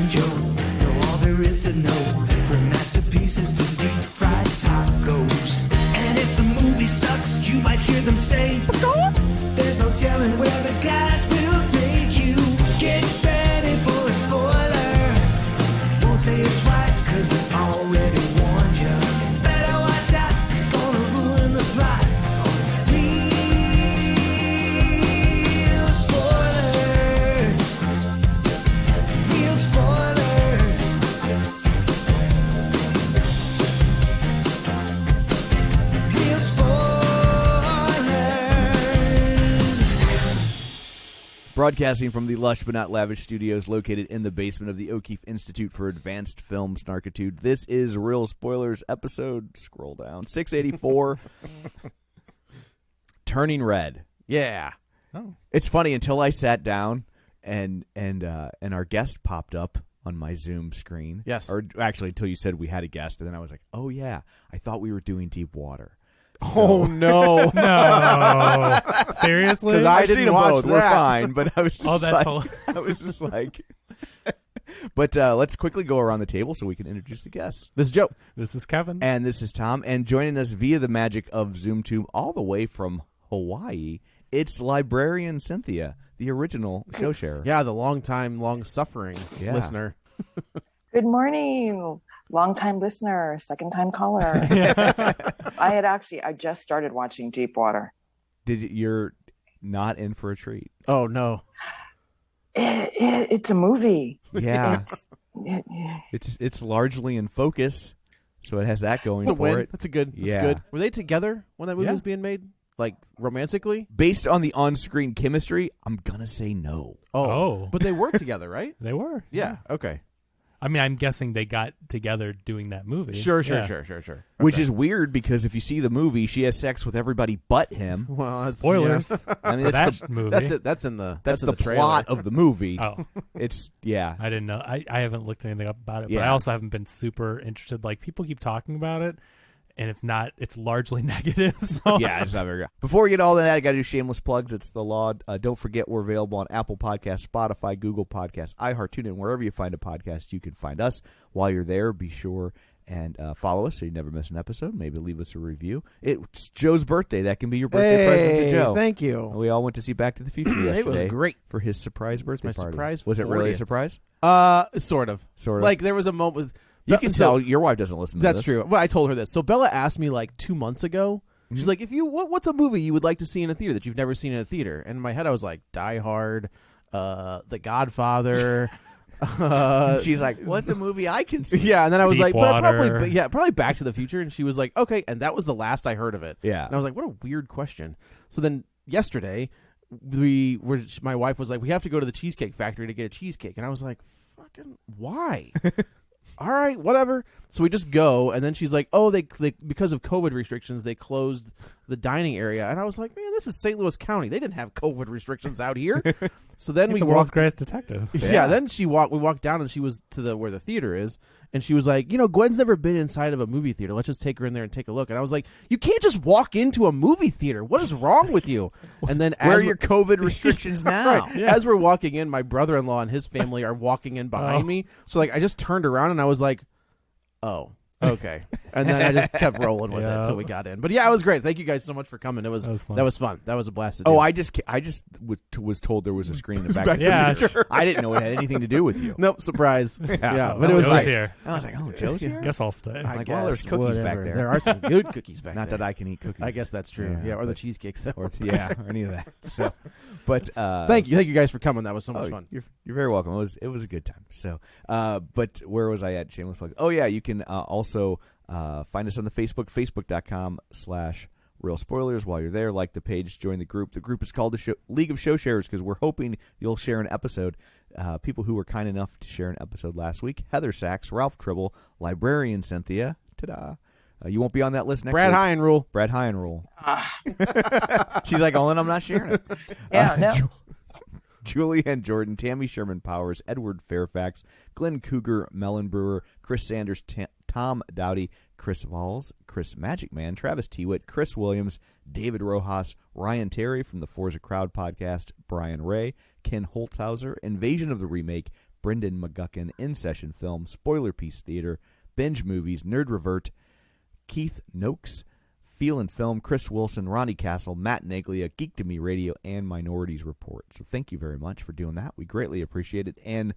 Flying Joe. Know all there is to know, from masterpieces to deep fried tacos. And if the movie sucks, you might hear them say, there's no telling where the guys will take you. Get ready for a spoiler. Won't say it twice, cause we already warned you. Better watch out, it's gonna ruin the plot. Real spoilers. Real spoilers. Real spoilers. Broadcasting from the lush but not lavish studios located in the basement of the O'Keefe Institute for Advanced Film Snarkitude, this is Real Spoilers episode, scroll down, 684, Turning Red. Yeah. Oh. It's funny, until I sat down and our guest popped up on my Zoom screen. Yes. Or actually, until you said we had a guest, and then I was like, oh yeah, I thought we were doing Deep Water. Oh, no. No. Seriously? 'Cause I've didn't seen them watch both. We're that. fine, but I was just that's like, I was just like, but let's quickly go around the table so we can introduce the guests. This is Joe. This is Kevin. And this is Tom, and joining us via the magic of ZoomTube all the way from Hawaii, it's Librarian Cynthia, the original show sharer. Yeah, the long-suffering listener. Good morning, long-time listener, second-time caller. I just started watching Deep Water. You're not in for a treat. Oh, no. It's a movie. Yeah. It's largely in focus, so it has that going It's a for win. it. That's good. Yeah. Good. Were they together when that movie Yeah. was being made? Like, romantically? Based on the on-screen chemistry, I'm gonna say no. Oh. But they were together, right? They were. Yeah. Okay. I mean, I'm guessing they got together doing that movie. Sure. Yeah. Which Okay. is weird because if you see the movie, she has sex with everybody but him. Well, that's, Spoilers. yeah. I mean, for that's that the movie. That's it. That's in the trailer. plot of the movie. Oh, It's yeah. I didn't know. I haven't looked anything up about it, but Yeah. I also haven't been super interested. Like, people keep talking about it, and it's largely negative. So. Yeah, it's not very good. Before we get all that, I got to do shameless plugs. It's the law. Don't forget we're available on Apple Podcasts, Spotify, Google Podcasts, iHeart, TuneIn, wherever you find a podcast, you can find us. While you're there, be sure and follow us so you never miss an episode. Maybe leave us a review. It's Joe's birthday. That can be your birthday present to Joe. Thank you. We all went to see Back to the Future yesterday. It was great. For his surprise birthday my party. surprise Was it really a 40th. surprise? Sort of. Sort of. Like, there was a moment with... You can so- tell your wife doesn't listen to That's this. true. Well, I told her this. So Bella asked me like 2 months ago. She's like, what's a movie you would like to see in a theater that you've never seen in a theater? And in my head, I was like, Die Hard, The Godfather. She's like, what's a movie I can see? Yeah, and then I was like, but Deepwater. probably Back to the Future. And she was like, okay, and that was the last I heard of it. Yeah. And I was like, what a weird question. So then yesterday, my wife was like, we have to go to the Cheesecake Factory to get a cheesecake, and I was like, fucking why? All right, whatever. So we just go, and then she's like, oh, they because of COVID restrictions, they closed the dining area. And I was like, man, this is St. Louis County. They didn't have COVID restrictions out here. So then He's we the world's walked. greatest detective. Yeah. Then we walked down, and she was to where the theater is, and she was like, Gwen's never been inside of a movie theater. Let's just take her in there and take a look. And I was like, you can't just walk into a movie theater. What is wrong with you? And then Where are your COVID restrictions now? Right. As we're walking in, my brother-in-law and his family are walking in behind me. So like I just turned around and I was like, oh, okay. And then I just kept rolling with it until we got in. But yeah, it was great. Thank you guys so much for coming. That was fun. That was a blast to do. Oh, I just was told there was a screen in the back. Back to Yeah. the Future. I didn't know it had anything to do with you. Nope, surprise. Yeah, but it Joe's was like, here. I was like, oh, Joe's here? Guess I'll stay. I Like, guess, well, there's cookies back whatever. there. There are some good cookies back Not there. that I can eat cookies. I guess that's true. Yeah, or the cheesecakes. or any of that. So, but Thank you guys for coming. That was so much fun. You're very welcome. It was a good time. So, but where was I at? Shameless plug. Oh yeah, you can also find us on the Facebook.com/Real Spoilers. While you're there, like the page, join the group. The group is called the League of Show Sharers because we're hoping you'll share an episode. People who were kind enough to share an episode last week: Heather Sachs, Ralph Tribble, Librarian Cynthia. Ta-da! You won't be on that list next Brad week. Hyein rule. Brad Hyein rule. She's like, oh, and I'm not sharing it. Yeah, no. Julianne Jordan, Tammy Sherman Powers, Edward Fairfax, Glenn Cougar, Melon Brewer, Chris Sanders, Tom Dowdy, Chris Valls, Chris Magic Man, Travis Tewitt, Chris Williams, David Rojas, Ryan Terry from the Forza Crowd podcast, Brian Ray, Ken Holtzhauser, Invasion of the Remake, Brendan McGuckin, In Session Film, Spoiler Piece Theater, Binge Movies, Nerd Revert, Keith Noakes, Feel and Film, Chris Wilson, Ronnie Castle, Matt Naglia, Geek to Me Radio, and Minorities Report. So thank you very much for doing that. We greatly appreciate it. And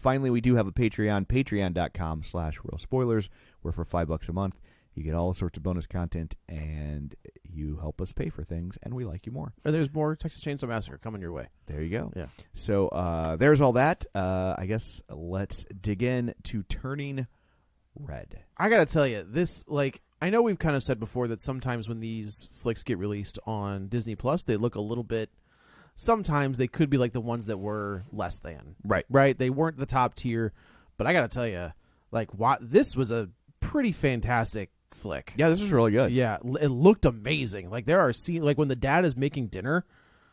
finally, we do have a Patreon, patreon.com/realspoilers, where for $5 a month, you get all sorts of bonus content, and you help us pay for things, and we like you more. And there's more Texas Chainsaw Massacre coming your way. There you go. Yeah. So there's all that. I guess let's dig in to Turning Red. I gotta tell you, this, like, I know we've kind of said before that sometimes when these flicks get released on Disney Plus, they look a little bit. Sometimes they could be like the ones that were less than. Right. They weren't the top tier, but I gotta tell you, like, this was a pretty fantastic flick. Yeah, this is really good. Yeah, it looked amazing. Like, there are scenes, like when the dad is making dinner.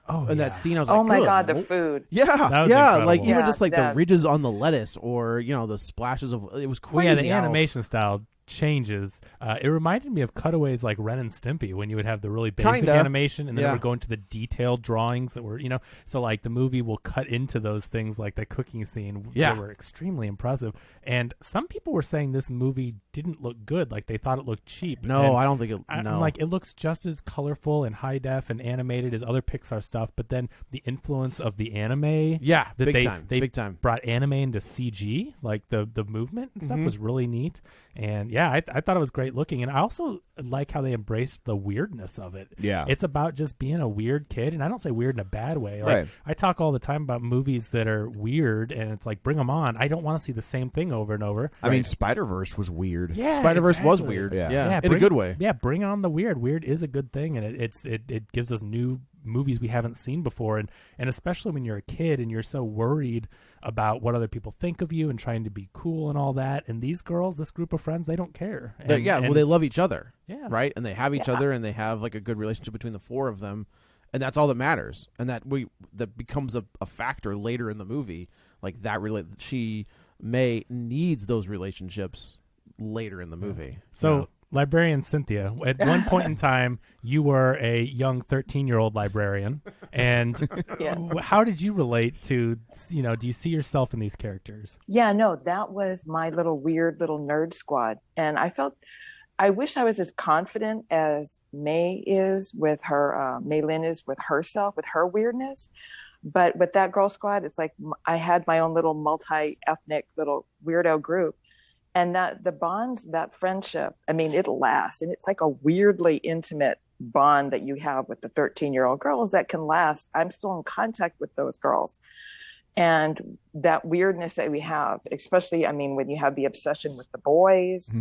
Oh, and yeah. that scene, I was like, Oh my good God, the Lord. food. Yeah, That was yeah, incredible. like even Yeah, just like the that- ridges on the lettuce, or the splashes of it was Well, crazy. yeah, the how- animation style changes. It reminded me of cutaways like Ren and Stimpy when you would have the really basic Kinda. animation and then Yeah. it would go into the detailed drawings that were, so like the movie will cut into those things like the cooking scene. Yeah. They were extremely impressive. And some people were saying this movie didn't look good. Like they thought it looked cheap. No, And I don't think it. I'm No, like, it looks just as colorful and high def and animated as other Pixar stuff, but then the influence of the anime. yeah, that big they, time, they big time. brought anime into CG, like the movement and stuff Mhm. was really neat. And yeah, I thought it was great looking. And I also like how they embraced the weirdness of it. Yeah. It's about just being a weird kid. And I don't say weird in a bad way. Like, Right. I talk all the time about movies that are weird and it's like, bring them on. I don't want to see the same thing over and over. I mean, Spider-Verse was weird. Yeah, Spider-Verse was exactly. weird. Yeah. Yeah, in a bring- good way. Yeah, bring on the weird. Weird is a good thing, and it gives us new movies we haven't seen before, and especially when you're a kid and you're so worried about what other people think of you and trying to be cool and all that. And these girls, this group of friends, they don't care. But And, yeah, and well, they it's- love each other, Yeah, right? And they have each other, and they have like a good relationship between the four of them, and that's all that matters. And that becomes a factor later in the movie. Like that, May needs those relationships later in the movie. So, Librarian Cynthia, at one point in time, you were a young 13-year-old librarian, and Yes. how did you relate to? Do you see yourself in these characters? Yeah, no, that was my little weird little nerd squad. And I wish I was as confident as May is with her, May Lynn is with herself, with her weirdness. But with that girl squad, it's like I had my own little multi-ethnic little weirdo group. And that the bonds, that friendship, I mean, it lasts. And it's like a weirdly intimate bond that you have with the 13-year-old girls that can last. I'm still in contact with those girls. And that weirdness that we have, especially, I mean, when you have the obsession with the boys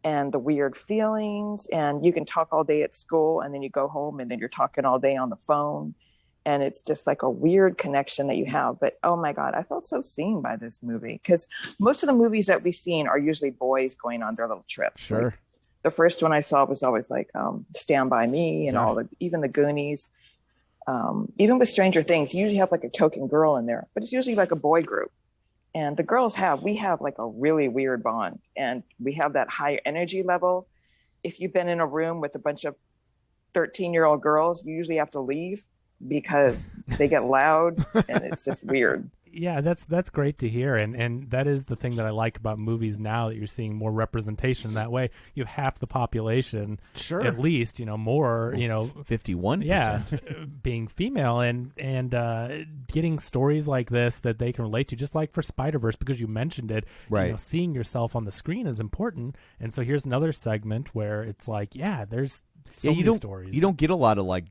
and the weird feelings, and you can talk all day at school and then you go home and then you're talking all day on the phone. And it's just like a weird connection that you have. But oh my God, I felt so seen by this movie, because most of the movies that we've seen are usually boys going on their little trips. Sure. Like, the first one I saw was always like Stand By Me and Yeah. even the Goonies. Even with Stranger Things, you usually have like a token girl in there, but it's usually like a boy group. And the girls we have like a really weird bond, and we have that higher energy level. If you've been in a room with a bunch of 13-year-old girls, you usually have to leave because they get loud and it's just weird. Yeah, that's great to hear, and that is the thing that I like about movies now, that you're seeing more representation that way. You have half the population, Sure. at least, more, 51%. yeah, being female, and getting stories like this that they can relate to, just like for Spider-Verse, because you mentioned it. Right. Seeing yourself on the screen is important, and so here's another segment where it's like, yeah, there's so many stories. You don't get a lot of like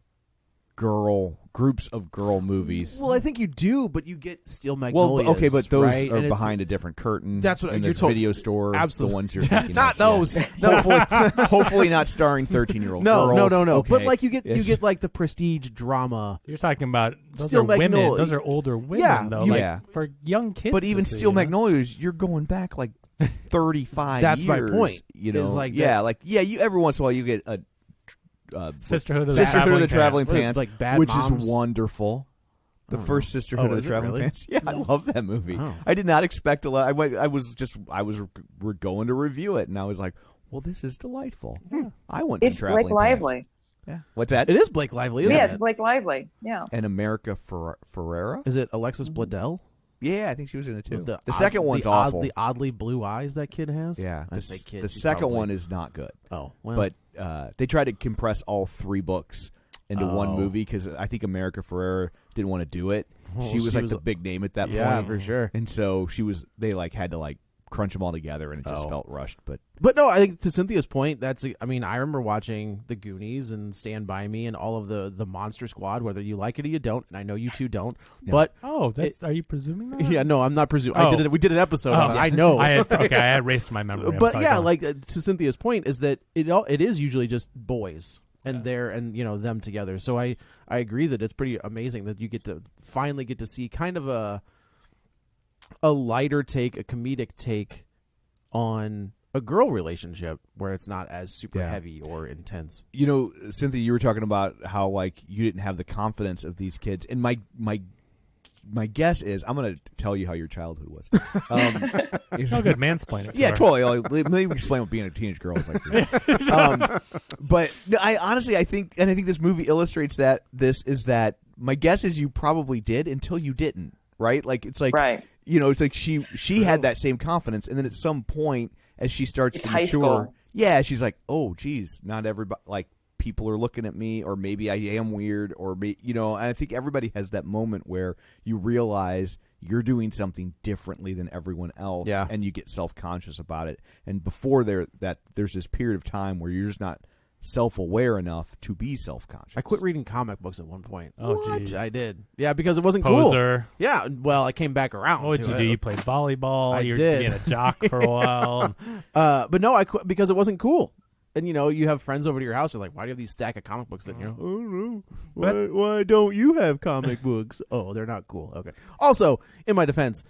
groups of girl movies. Well, I think you do, but you get Steel Magnolias. Well, okay, but those right? are And it's- behind a different curtain. That's what in you're the told- video store. Absolutely. The ones you're thinking Not of. those. Hopefully not starring 13-year-old No, girls. no. Okay. But like you get It's- like the prestige drama. You're talking about those Steel are women. Magnolia- Those are older women, Yeah, though. yeah. Like, for young kids. But even to see, Steel Magnolias, you're going back like 35 That's my years. point, You know, is like yeah, you every once in a while you get a Sisterhood of Sisterhood the of the Traveling Pants. Pants, Like Bad which Moms. is wonderful. The Oh. first Sisterhood Oh, of is the it Traveling really? Pants. Yeah, I love that movie. Oh. I did not expect a lot. We're going to review it, and I was like, well, this is delightful. I want some It's Traveling Blake Lively. Pants. Yeah. What's that? It is Blake Lively, isn't Yeah, it? it's Blake Lively. Yeah. And America Ferrera. Is it Alexis Bledel? Yeah, I think she was in it too. The odd- second one's the awful. The oddly blue eyes that kid has. Yeah, I say kid. the she's second probably- one is not good. Oh, well. But they tried to compress all 3 books into one movie because I think America Ferrera didn't want to do it. Well, she was like the big name at that yeah, point, for sure. And so they like had to like crunch them all together, and it just felt rushed. But no, I think to Cynthia's point, I remember watching The Goonies and Stand By Me and all of the Monster Squad, whether you like it or you don't, and I know you two don't. Yeah. But are you presuming that? yeah, no, I'm not presuming. Oh. We did an episode on it. I know. I had erased my memory. I'm But sorry, yeah, go on. like to Cynthia's point is that it is usually just boys and them together. So I agree that it's pretty amazing that you finally get to see kind of a lighter take, a comedic take on a girl relationship where it's not as super heavy or intense. you know, Cynthia, you were talking about how like you didn't have the confidence of these kids, and my guess is I'm going to tell you how your childhood was. Oh, good mansplaining. Yeah, totally. Let me explain what being a teenage girl is like for you. But no, I think this movie illustrates that my guess is you probably did until you didn't, right? Like it's like, Right. you know, it's like she had that same confidence, and then at some point as she starts to high mature, school. yeah, she's like, oh, geez, not everybody like. People are looking at me, or maybe I am weird, or you know. And I think everybody has that moment where you realize you're doing something differently than everyone else, and you get self-conscious about it. And before there's this period of time where you're just not self-aware enough to be self-conscious. I quit reading comic books at one point. Oh, geez. I did. Yeah, because it wasn't Poser. cool. Yeah, well, I came back around. What did you do? You played volleyball. I you were did. being a jock for a while. But no, I quit because it wasn't cool. And you know, you have friends over to your house. They're like, "Why do you have these stack of comic books?" And you're, "Oh no, why don't you have comic books?" Oh, they're not cool. Okay. Also, in my defense,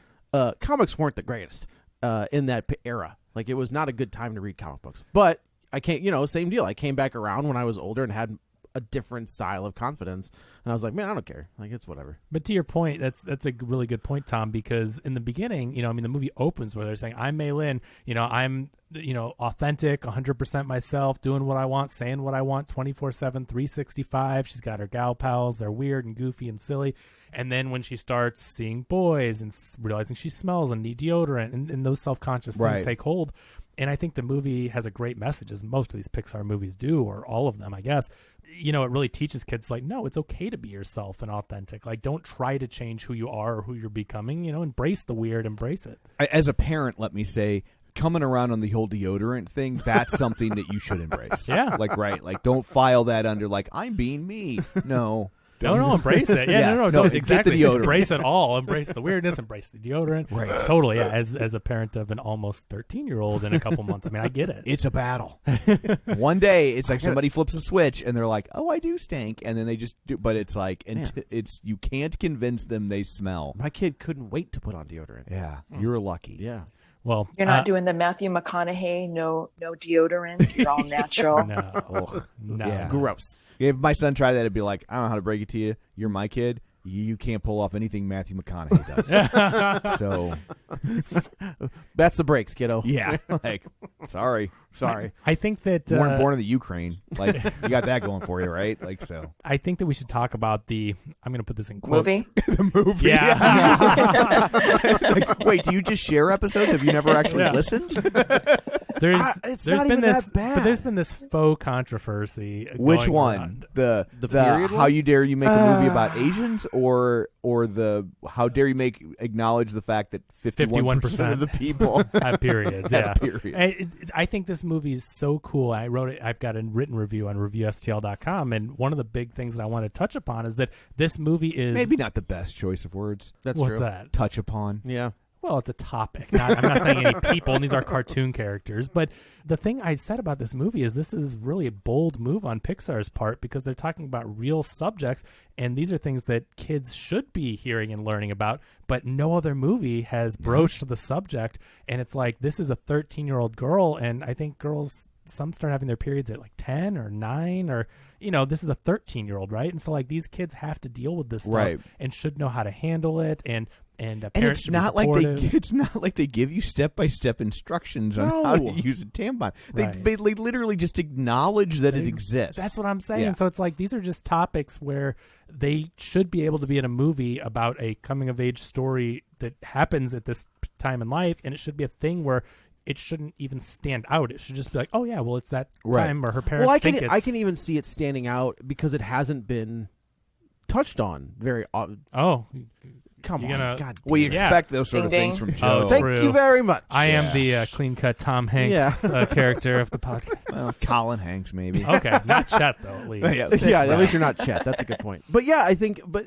comics weren't the greatest in that era. Like, it was not a good time to read comic books. But I can't, same deal. I came back around when I was older and had a different style of confidence, and I was like, man, I don't care. Like, it's whatever. But to your point, that's a really good point, Tom, because in the beginning, the movie opens where they're saying, I'm Mei Lin, I'm, authentic, 100% myself, doing what I want, saying what I want, 24/7, 365. She's got her gal pals. They're weird and goofy and silly. And then when she starts seeing boys and realizing she smells and need deodorant and those self-conscious things take hold. And I think the movie has a great message, as most of these Pixar movies do, or all of them, I guess. It really teaches kids, like, no, it's okay to be yourself and authentic. Like, don't try to change who you are or who you're becoming. Embrace the weird, embrace it. As a parent, let me say, coming around on the whole deodorant thing, that's something that you should embrace. Yeah. Like, don't file that under, like, I'm being me. No. No, embrace it. Yeah, no, get exactly. the deodorant. Embrace it all. Embrace the weirdness. Embrace the deodorant. Right. Totally. Yeah. As a parent of an almost 13-year-old in a couple months, I mean, I get it. It's a battle. One day, it's like somebody flips a switch, and they're like, "Oh, I do stink," and then they just do. But it's like, you can't convince them they smell. My kid couldn't wait to put on deodorant. Yeah, you're lucky. Yeah. Well, You're not doing the Matthew McConaughey, no deodorant. You're all natural. No. Yeah. Gross. If my son tried that, it'd be like, I don't know how to break it to you. You're my kid. You can't pull off anything Matthew McConaughey does. So That's the breaks, kiddo. yeah, like sorry. I think that Born in the Ukraine, like you got that going for you, right? Like so. I think that we should talk about I'm going to put this in quotes. Movie? The movie. Yeah. Like, wait, do you just share episodes? Have you never actually listened? It's not even that bad. But there's been this faux controversy. Which going one? around. The period how one? you dare you make a movie about Asians, or the how dare you acknowledge the fact that 51% of the people have periods. have Yeah, a period. I think this movie is so cool. I wrote it. I've got a written review on reviewstl.com, and one of the big things that I want to touch upon is that this movie is Maybe not the best choice of words. That's what's true. that? Touch upon. Yeah. Well, it's a topic. I'm not saying any people, and these are cartoon characters. But the thing I said about this movie is this is really a bold move on Pixar's part because they're talking about real subjects, and these are things that kids should be hearing and learning about, but no other movie has broached the subject. And it's like, this is a 13-year-old girl, and I think girls some start having their periods at like 10 or 9 or, this is a 13-year-old, right? And so like these kids have to deal with this stuff Right. and should know how to handle it. And And parents it's should be not like supportive. it's not like they give you step-by-step instructions on how to No. use a tampon. Right. They literally just acknowledge that it exists. That's what I'm saying. Yeah. So it's like these are just topics where they should be able to be in a movie about a coming-of-age story that happens at this time in life, and it should be a thing where it shouldn't even stand out. It should just be like, oh yeah, well it's that Right. time, or her parents Well, think it's... I can even see it standing out because it hasn't been touched on very. Oh, Come You're on, gonna- God. we damn it. expect those sort of Ding, things ding. from Joe. Oh, Thank true. you very much. I am the clean-cut Tom Hanks character of the podcast. Well, Colin Hanks, maybe. Okay, not Chet though, at least. Yeah. At least you're not Chet. That's a good point. But yeah, I think. But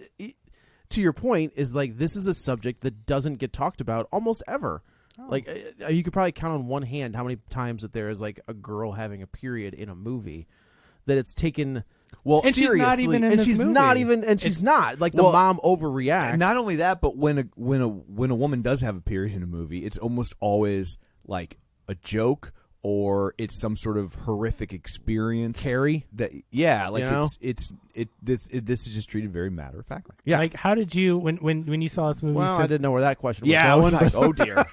to your point, is like this is a subject that doesn't get talked about almost ever. Like you could probably count on one hand how many times that there is like a girl having a period in a movie that it's taken. Well, And she's seriously, not even in and this she's movie. not even, and she's not like the Well, mom overreacts. And not only that, but when a woman does have a period in a movie, it's almost always like a joke or it's some sort of horrific experience. Carrie. Like You know? this is just treated very matter of factly. Yeah. Like, how did you when you saw this movie? Well, I didn't know where that question was Yeah, I going. was like, but- oh dear.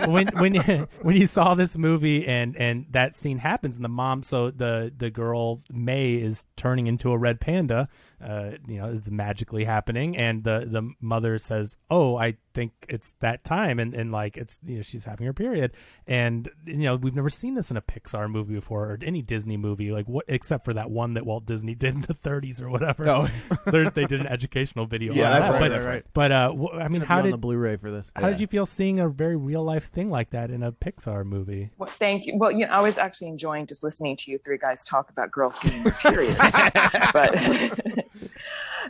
when you saw this movie and that scene happens and the mom, so the girl May is turning into a red panda, it's magically happening, and the mother says, oh, I think it's that time, and like it's she's having her period, and we've never seen this in a Pixar movie before or any Disney movie, like what except for that one that Walt Disney did in the 30s or whatever. Oh. They did an educational video. Yeah, on that's that. right. But I mean, Gonna how be on did the Blu-ray for this? how did you feel seeing a very real life thing like that in a Pixar movie? Well, thank you. Well, I was actually enjoying just listening to you three guys talk about girls getting their periods, but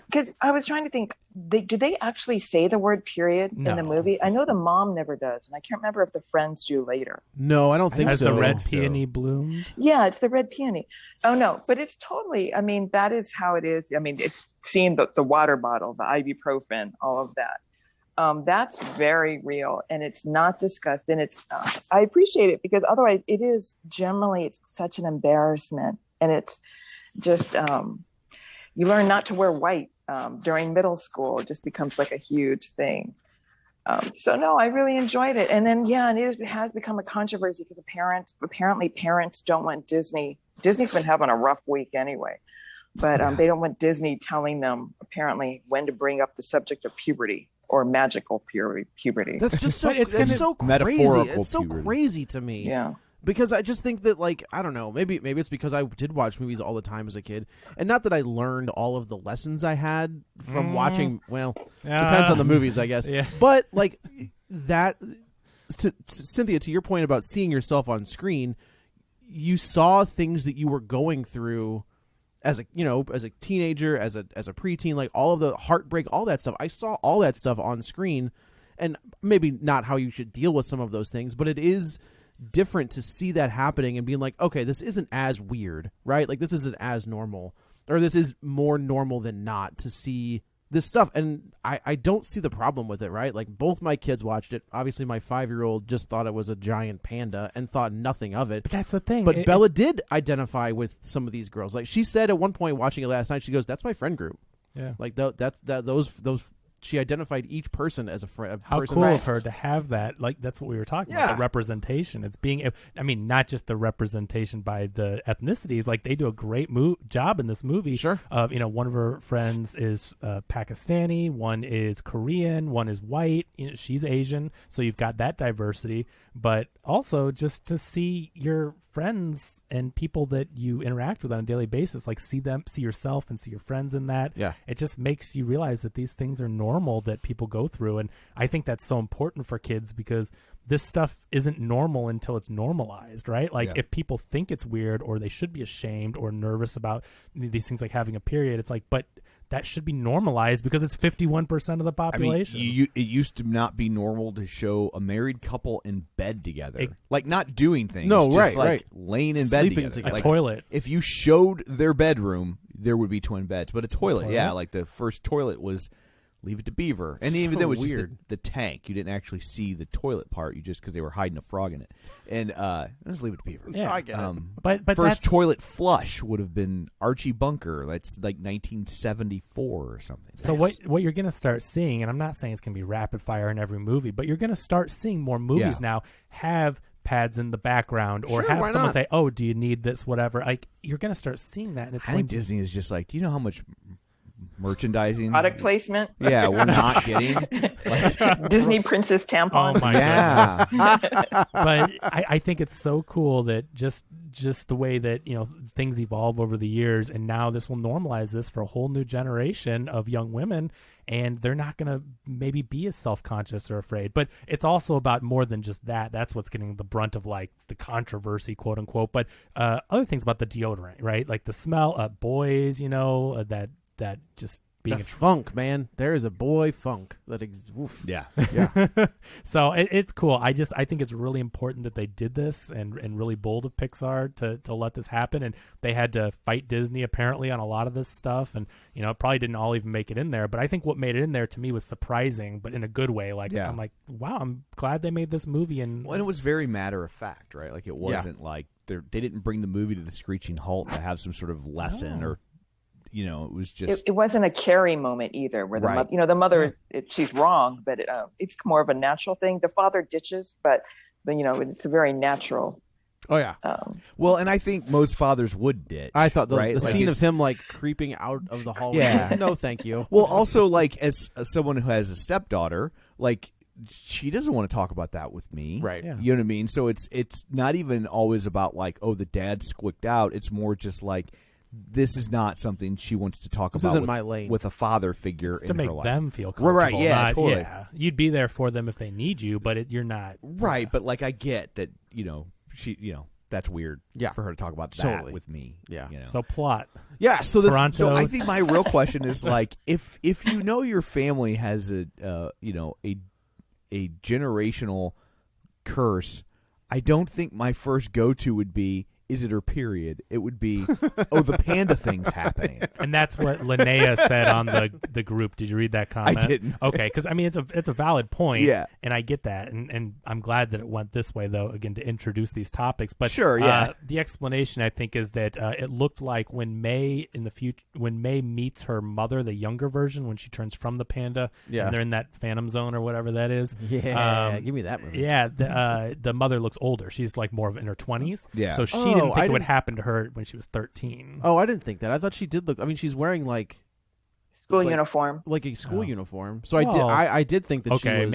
because I was trying to think, do they actually say the word period in the No. movie? I know the mom never does, and I can't remember if the friends do later. No, I don't think As so. the red so. peony bloomed. Yeah, it's the red peony. Oh no, but it's totally. I mean, that is how it is. I mean, it's seeing the water bottle, the ibuprofen, all of that. That's very real, and it's not discussed. And it's I appreciate it because otherwise, it is generally it's such an embarrassment, and it's just you learn not to wear white during middle school. It just becomes like a huge thing. So no, I really enjoyed it. And then and it has become a controversy because apparently parents don't want Disney. Disney's been having a rough week anyway, but they don't want Disney telling them apparently when to bring up the subject of puberty or magical puberty. That's just so. But it's It's gonna- so crazy. Metaphorical It's so puberty. crazy to me. Yeah. Because I just think that, like, I don't know, maybe it's because I did watch movies all the time as a kid, and not that I learned all of the lessons I had from watching. Well, depends on the movies, I guess. Yeah. But like that, Cynthia, to your point about seeing yourself on screen, you saw things that you were going through as a teenager, as a preteen, like all of the heartbreak, all that stuff. I saw all that stuff on screen, and maybe not how you should deal with some of those things, but it is different to see that happening and being like, okay, this isn't as weird, right? Like this isn't as normal, or this is more normal than not to see this stuff. And I don't see the problem with it, right? Like both my kids watched it. Obviously my 5-year-old just thought it was a giant panda and thought nothing of it. But that's the thing. But Bella did identify with some of these girls. Like she said at one point watching it last night, she goes, that's my friend group. Yeah. Like those she identified each person as a friend. How person. cool of her to have that. Like, that's what we were talking about, Yeah. the representation. It's being, I mean, not just the representation by the ethnicities. Like, they do a great job in this movie. Sure. One of her friends is Pakistani, one is Korean, one is white. She's Asian. So you've got that diversity. But also just to see your friends and people that you interact with on a daily basis, like see yourself and see your friends in that. Yeah. It just makes you realize that these things are normal that people go through. And I think that's so important for kids because this stuff isn't normal until it's normalized, right? Like if people think it's weird or they should be ashamed or nervous about these things like having a period, it's like, but that should be normalized because it's 51% of the population. I mean, it used to not be normal to show a married couple in bed together, like not doing things. No, just right, like right. laying in Sleeping bed together. a Like, toilet. If you showed their bedroom, there would be twin beds, but a toilet, toilet? yeah, like the first toilet was Leave it to Beaver. And even So though it was weird. just the tank, you didn't actually see the toilet part. You just because they were hiding a frog in it. And let's leave it to Beaver. Yeah. I get it. But first that's, toilet flush would have been Archie Bunker. That's like 1974 or something. So what you're going to start seeing, and I'm not saying it's going to be rapid fire in every movie, but you're going to start seeing more movies now have pads in the background or Sure, have why someone not? say, "Oh, do you need this?" Whatever. Like you're going to start seeing that, and it's I going think to Disney is just like, do you know how much merchandising Product placement. Yeah, we're not getting. Like, Disney princess tampons. Oh my yeah. but I think it's so cool that just the way that things evolve over the years, and now this will normalize this for a whole new generation of young women, and they're not going to maybe be as self-conscious or afraid. But it's also about more than just that. That's what's getting the brunt of like the controversy, quote unquote. But other things about the deodorant, right? Like the smell of boys, that just being The funk, man. There is a boy funk that oof. Yeah. So it's cool. I think it's really important that they did this and really bold of Pixar to let this happen. And they had to fight Disney apparently on a lot of this stuff. And, it probably didn't all even make it in there. But I think what made it in there to me was surprising, but in a good way. Like, I'm like, wow, I'm glad they made this movie. And Well, and it was very matter of fact, right? Like it wasn't like they didn't bring the movie to the screeching halt to have some sort of lesson or, it was just. It wasn't a Carrie moment either, where the Right. mother, the mother, she's wrong, but it's more of a natural thing. The father ditches, but it's a very natural. Oh yeah. Well, and I think most fathers would ditch. I thought the right? Like, scene of it's- him like creeping out of the hallway. Yeah. No, thank you. Well, also like as someone who has a stepdaughter, like she doesn't want to talk about that with me, Right. Yeah. You know what I mean? So it's not even always about like, oh, the dad squicked out. It's more just like this is not something she wants to talk This about isn't with, my lane. with a father figure it's in to make her life. them feel comfortable. Right, yeah, not- totally. Yeah, you'd be there for them if they need you, but you're not. Right, but like I get that, she, that's weird for her to talk about that Totally. with me. Yeah. So plot. Yeah. So this. Toronto. So I think my real question is like, if your family has a generational curse, I don't think my first go-to would be, is it her period? It would be, oh, the panda thing's happening. And that's what Linnea said on the group. Did you read that comment? I didn't. Okay, because I mean it's a valid point. Yeah. And I get that, and I'm glad that it went this way though. Again, to introduce these topics, but Sure, yeah. the explanation I think is that it looked like when May meets her mother, the younger version, when she turns from the panda, Yeah. and they're in that Phantom Zone or whatever that is. Yeah. Give me that movie. Yeah, the mother looks older. She's like more of in her 20s. Yeah. So she Oh, didn't think I it would didn't- happen to her when she was 13. Oh, I didn't think that. I thought she did look. I mean, she's wearing like School Like- uniform. a school Oh. uniform. So Well, I did think that she Okay, was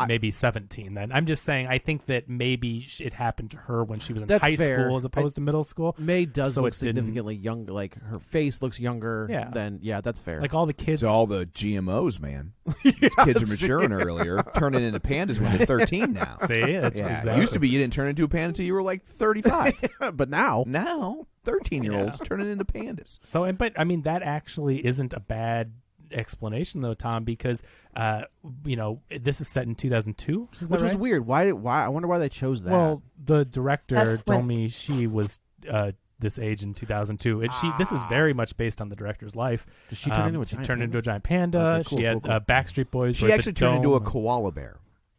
maybe 17 then. I'm just saying I think that maybe it happened to her when she was in That's high fair. school as opposed to middle school. May does So look it didn't- significantly younger. Like her face looks younger. Yeah. Than that's fair. Like all the kids. It's all the GMOs, man. These kids are maturing earlier, turning into pandas when they're 13 now. See, that's Yeah, exactly. it used to be you didn't turn into a panda until you were like 35. but now Now, 13-year-olds turning into pandas. So, but I mean that actually isn't a bad explanation though, Tom, because this is set in 2002, is that which was right? weird. Why? I wonder why they chose that. Well, the director That's told when- me she was this age in 2002. This is very much based on the director's life. Does she turn into a She giant turned panda? into a giant panda. Okay, cool, She had cool. Backstreet Boys. She were at actually the turned into a Dome. koala bear.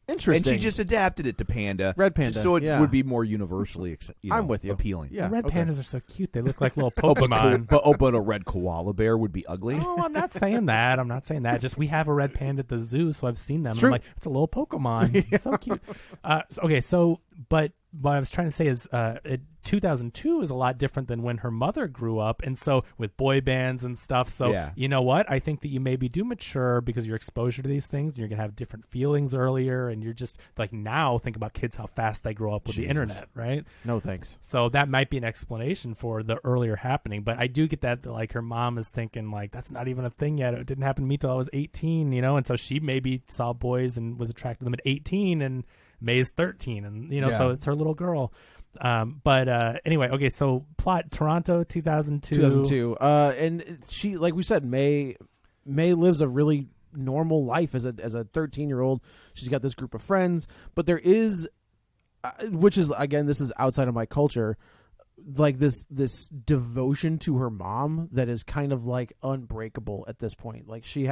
Interesting. And she just adapted it to panda. Red panda, So it yeah. would be more universally I'm with you. appealing. Yeah. Red okay. pandas are so cute. They look like little Oh, Pokemon. but a red koala bear would be ugly. Oh, I'm not saying that. I'm not saying that. Just we have a red panda at the zoo, so I've seen them. It's I'm true. like, it's a little Pokemon. So cute. But what I was trying to say is 2002 is a lot different than when her mother grew up. And so with boy bands and stuff. So Yeah. you know what? I think that you maybe do mature because your exposure to these things and you're going to have different feelings earlier. And you're just like now think about kids, how fast they grow up with the Jesus. internet, right? No thanks. So that might be an explanation for the earlier happening. But I do get that like her mom is thinking like, that's not even a thing yet. It didn't happen to me till I was 18, And so she maybe saw boys and was attracted to them at 18 and May's 13 and, so Yeah. it's her little girl. But anyway, okay. So plot Toronto, 2002. 2002. And she, like we said, May lives a really normal life as a 13-year-old. She's got this group of friends, but there is, which is again, this is outside of my culture. like this devotion to her mom that is kind of like unbreakable at this point. Like she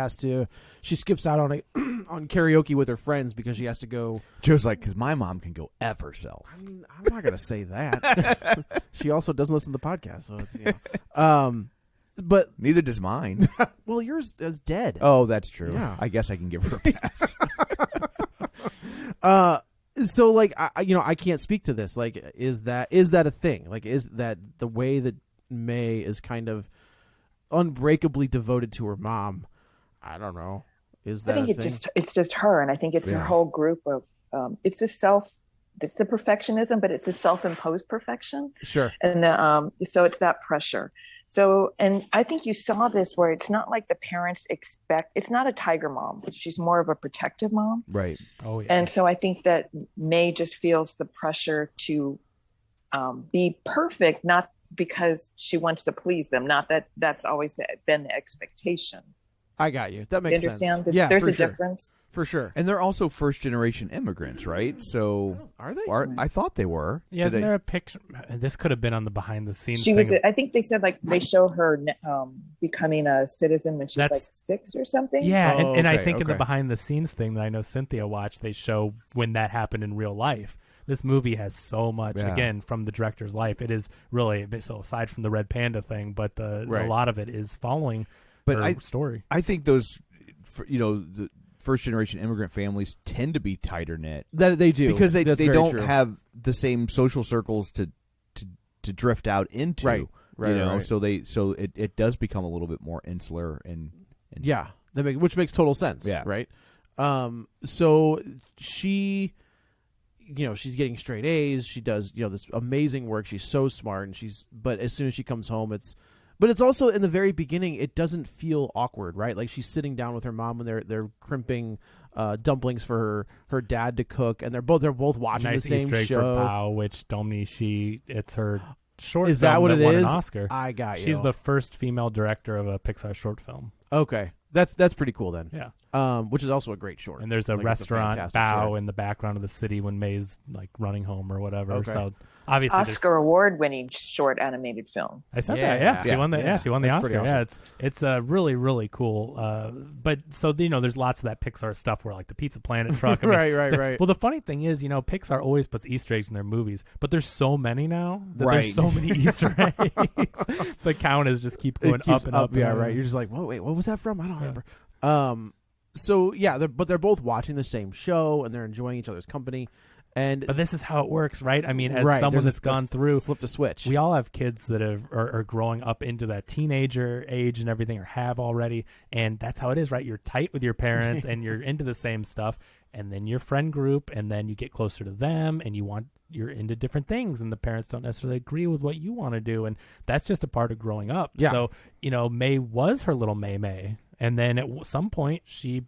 skips out on on karaoke with her friends because she has to go. Joe's like, because my mom can go F herself. I mean, I'm not gonna say that. She also doesn't listen to the podcast, so it's but neither does mine. Well, yours is dead. Oh, that's true. Yeah. I guess I can give her a pass. So like I can't speak to this. Like, is that a thing? Like, is that the way that May is kind of unbreakably devoted to her mom? I don't know. Is that? I think it's just her, and I think it's her whole group of. It's the perfectionism, but it's a self-imposed perfection. Sure. And so it's that pressure. So, and I think you saw this where it's not like the parents expect, it's not a tiger mom, but she's more of a protective mom. Right. Oh, yeah. And so I think that May just feels the pressure to be perfect, not because she wants to please them, not that that's always been the expectation. I got you. That makes you understand? sense. Yeah, there's a sure. difference. For sure. And they're also first-generation immigrants, right? So Are they? I thought they were. Yeah, isn't there a picture? This could have been on the behind-the-scenes She thing. was. I think they said like they show her becoming a citizen when she's like 6 or something. Yeah, Oh, and I okay, think in the okay. behind-the-scenes thing that I know Cynthia watched, they show when that happened in real life. This movie has so much, again, from the director's life. It is really, so aside from the Red Panda thing, but a lot of it is following her story. I think those, the first-generation immigrant families tend to be tighter knit. That they do, because they don't true. have the same social circles to drift out into. Right. Right. So it does become a little bit more insular and yeah, which makes total sense. Yeah. Right. So she, she's getting straight A's. She does, this amazing work. She's so smart, and but as soon as she comes home, but it's also in the very beginning, it doesn't feel awkward, right? Like she's sitting down with her mom and they're crimping dumplings for her dad to cook, and they're both watching Nice the same Easter egg show. for Pow, which it's her short Is film that what it won is? an Oscar. I got you. She's the first female director of a Pixar short film. Okay, that's pretty cool then. Yeah. Which is also a great short. And there's a Like, it's restaurant, fantastic Bao, short. in the background of the city when May's like running home or whatever. Okay. So obviously, Oscar award-winning short animated film. I said Yeah. that. Yeah, she won the. Yeah. Yeah, she won the That's Oscar. pretty Yeah, awesome. it's really really cool. But so there's lots of that Pixar stuff where like the Pizza Planet truck. I mean, Right. Well, the funny thing is, Pixar always puts Easter eggs in their movies, but there's so many now that Right. there's so many Easter eggs. The count is just keep going It keeps up and up. Yeah, and up. right. You're just like, wait, what was that from? I don't remember. So yeah, they're both watching the same show and they're enjoying each other's company. But this is how it works, right? I mean, as Right, someone there's that's gone through, flip the switch. we all have kids that are growing up into that teenager age and everything, or have already, and that's how it is, right? You're tight with your parents and you're into the same stuff, and then your friend group, and then you get closer to them, and you're into different things, and the parents don't necessarily agree with what you want to do, and that's just a part of growing up. Yeah. So May was her little May. And then at some point, she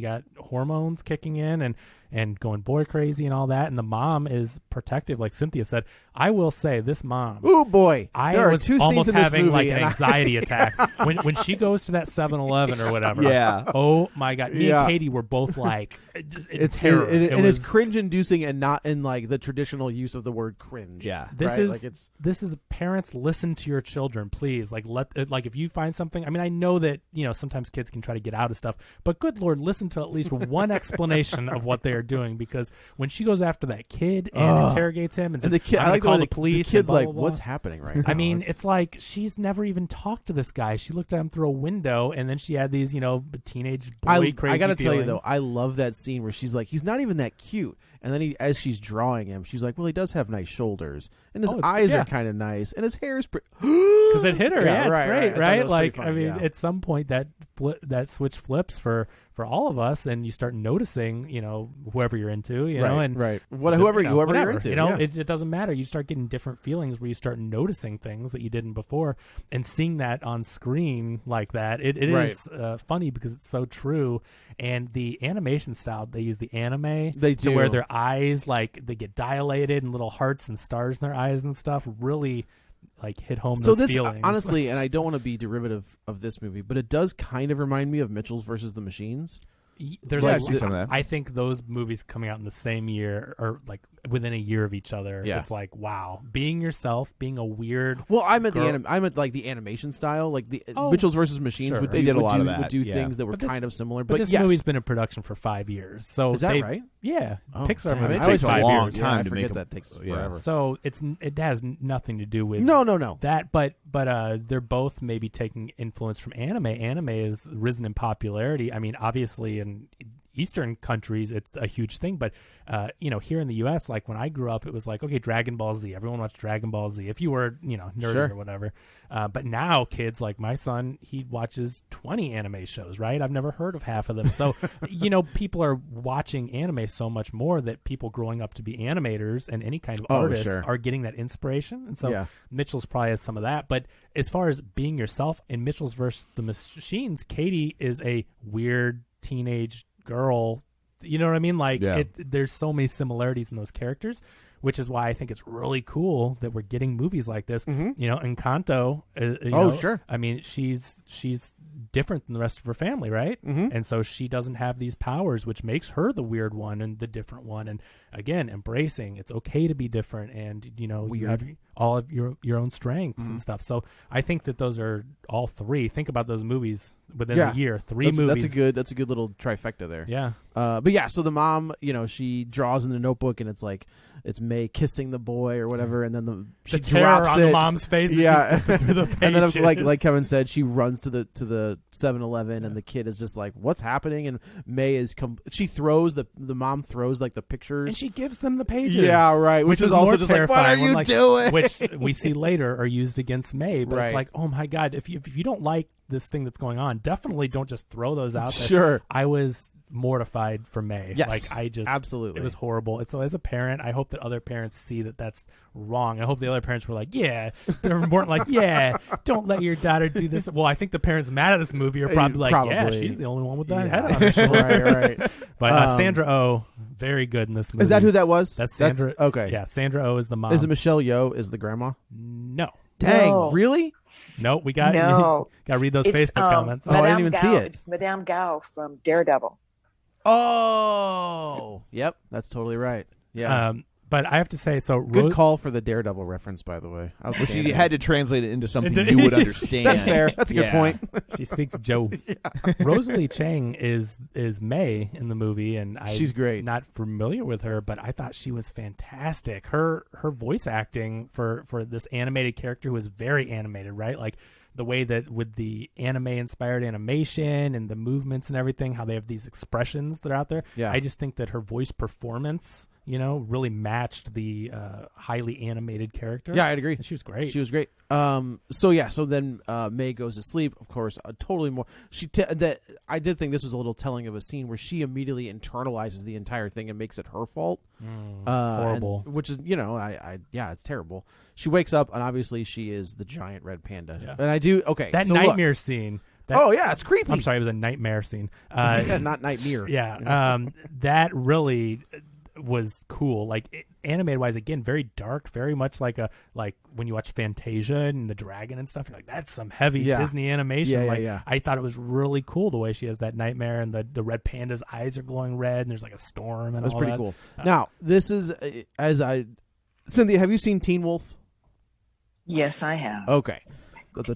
got hormones kicking in and going boy crazy and all that. And the mom is protective, like Cynthia said. I will say, this mom. Oh boy, I there was are two scenes almost in this having movie, like an and anxiety attack when she goes to that 7-Eleven or whatever. Yeah. Oh my God, me Yeah. and Katie were both like, it's terror. and was, it's cringe-inducing and not in like the traditional use of the word cringe. Yeah. This right? is like this is parents, listen to your children, please. Like if you find something. I mean, I know that sometimes kids can try to get out of stuff, but good Lord, listen to at least one explanation of what they are doing, because when she goes after that kid and interrogates him and says, the kid, I'm I like gonna call the the police. The kid's and blah, like, blah, blah. what's happening right now? I mean, it's like she's never even talked to this guy. She looked at him through a window, and then she had these, teenage boy crazy I gotta tell you feelings. though, I love that scene where she's like, he's not even that cute, and then as she's drawing him, she's like, well, he does have nice shoulders, and his eyes are kind of nice, and his hair is pretty. Because it hit her. Yeah, it's right, great, I thought it right? was Like, pretty funny, I mean, at some point that switch flips for all of us, and you start noticing, whoever you're into, and right. Whoever you're into, it doesn't matter. You start getting different feelings where you start noticing things that you didn't before, and seeing that on screen like that, it is funny because it's so true. And the animation style, they use the anime to where their eyes, like, they get dilated and little hearts and stars in their eyes and stuff, really like hit home those feelings. Honestly, and I don't want to be derivative of this movie, but it does kind of remind me of Mitchell's versus the Machines. There's Yeah, like, I see some of that. I think those movies coming out in the same year or like within a year of each other. Yeah. It's like, wow, being yourself, being a weird. Well, I meant girl- I meant like the animation style, like the Oh, Mitchells versus Machines. sure. Would They do, did a would lot do, of that, Would do yeah. things that were But this- kind of similar, But this yes. movie's been in production for 5 years. So Is that they- right? Yeah, Oh, Pixar damn, movies it take takes a 5 long years. time I to forget make that takes yeah. forever. So it has nothing to do with No. that, but they're both maybe taking influence from anime. Anime has risen in popularity. I mean, obviously in Eastern countries it's a huge thing, but here in the US, like when I grew up, it was like, okay, Dragon Ball Z, everyone watched Dragon Ball Z if you were nerdy Sure. or whatever, but now kids, like my son, he watches 20 anime shows, right? I've never heard of half of them. So people are watching anime so much more that people growing up to be animators and any kind of artists sure. are getting that inspiration. And so Yeah. Mitchell's probably has some of that. But as far as being yourself, in Mitchell's vs. the Machines, Katie is a weird teenage girl. You know what I mean? Like, Yeah. there's so many similarities in those characters, which is why I think it's really cool that we're getting movies like this. Encanto. Sure. I mean, she's different than the rest of her family, right? And so she doesn't have these powers, which makes her the weird one and the different one. And again, embracing it's okay to be different, and you have all of your own strengths and stuff. So I think that those are all three. Think about those movies within a year. Three movies. That's a good little trifecta there. Yeah. But yeah, so the mom, she draws in the notebook, and it's like it's May kissing the boy or whatever, and then she The terror drops on it. the mom's face. Yeah, Is just through the and then pages. like Kevin said, she runs to the 7-Eleven, and the kid is just like, "What's happening?" And May is she throws the mom throws like the pictures, and she gives them the pages. Yeah, right. Which is also more just like, what are terrifying when, you doing? Which we see later are used against May. But Right. it's like, oh my God, if you don't like this thing that's going on, definitely don't just throw those out there. Sure. I was mortified for May. Yes, Like absolutely. It was horrible. And so as a parent, I hope that other parents see that that's wrong. I hope the other parents were like, yeah, they weren't like, yeah, don't let your daughter do this. Well, I think the parents mad at this movie are probably like, yeah, Probably. she's the only one with that head on her shoulders. right. But Sandra Oh, very good in this movie. Is that who that was? That's Sandra. Okay. Yeah, Sandra Oh is the mom. Is it Michelle Yeoh? Is the grandma? No. Dang, No. really? No, we got No. got to read those It's, Facebook comments. Oh, I didn't Madame even Gao. see it. It's Madame Gao from Daredevil. Oh, yep, that's totally right. Yeah, But I have to say, so good call for the Daredevil reference, by the way. Well, she Outstanding. had to translate it into something Into- you would understand. That's fair. That's a good Yeah. point. She speaks Joe. Rosalie Chang is May in the movie, and She's great. Not familiar with her, but I thought she was fantastic. Her voice acting for this animated character who is very animated, right? Like the way that with the anime inspired animation and the movements and everything, how they have these expressions that are out there. Yeah. I just think that her voice performance, really matched the highly animated character. Yeah, I'd agree. And she was great. She was great. So then May goes to sleep. Of course, totally more. I did think this was a little telling of a scene where she immediately internalizes the entire thing and makes it her fault. Horrible. Which is, it's terrible. She wakes up and obviously she is the giant red panda. Yeah. And I do that so look. nightmare scene. Oh yeah, it's creepy. I'm sorry, it was a nightmare scene. Not nightmare. Yeah, that really was cool. Like animated wise, again, very dark, very much like when you watch Fantasia and the dragon and stuff. You're like, that's some heavy Disney animation. Yeah. I thought it was really cool the way she has that nightmare and the red panda's eyes are glowing red and there's like a storm and That was all pretty that. cool. Now this is Cynthia. Have you seen Teen Wolf? Yes, I have. Okay.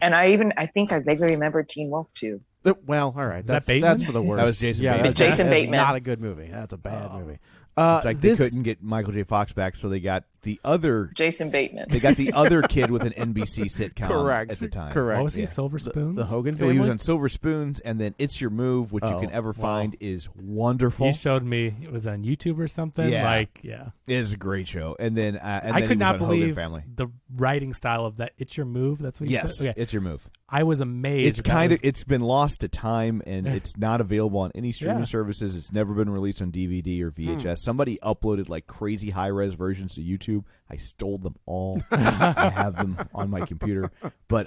And I think I vaguely remember Teen Wolf too. Well, all right. That's Bateman? for the worst. That was Jason yeah, Bateman. that's- Jason that's Bateman. Not a good movie. That's a bad movie. It's like they couldn't get Michael J. Fox back, so they got the other Jason Bateman. They got the other kid with an NBC sitcom Correct. at the time. Correct. What was he? Yeah. Silver Spoons? The Hogan So family. he was on Silver Spoons, and then It's Your Move, which you can ever find, is wonderful. He showed me it was on YouTube or something. Yeah. Yeah. It is a great show. And then I then could he was not on Hogan believe Family. the writing style of that. It's Your Move. That's what you Yes, said. Okay. It's Your Move. I was amazed. It's it's been lost to time, and it's not available on any streaming Yeah. services. It's never been released on DVD or VHS. Somebody uploaded like crazy high res versions to YouTube. I stole them all. I have them on my computer, but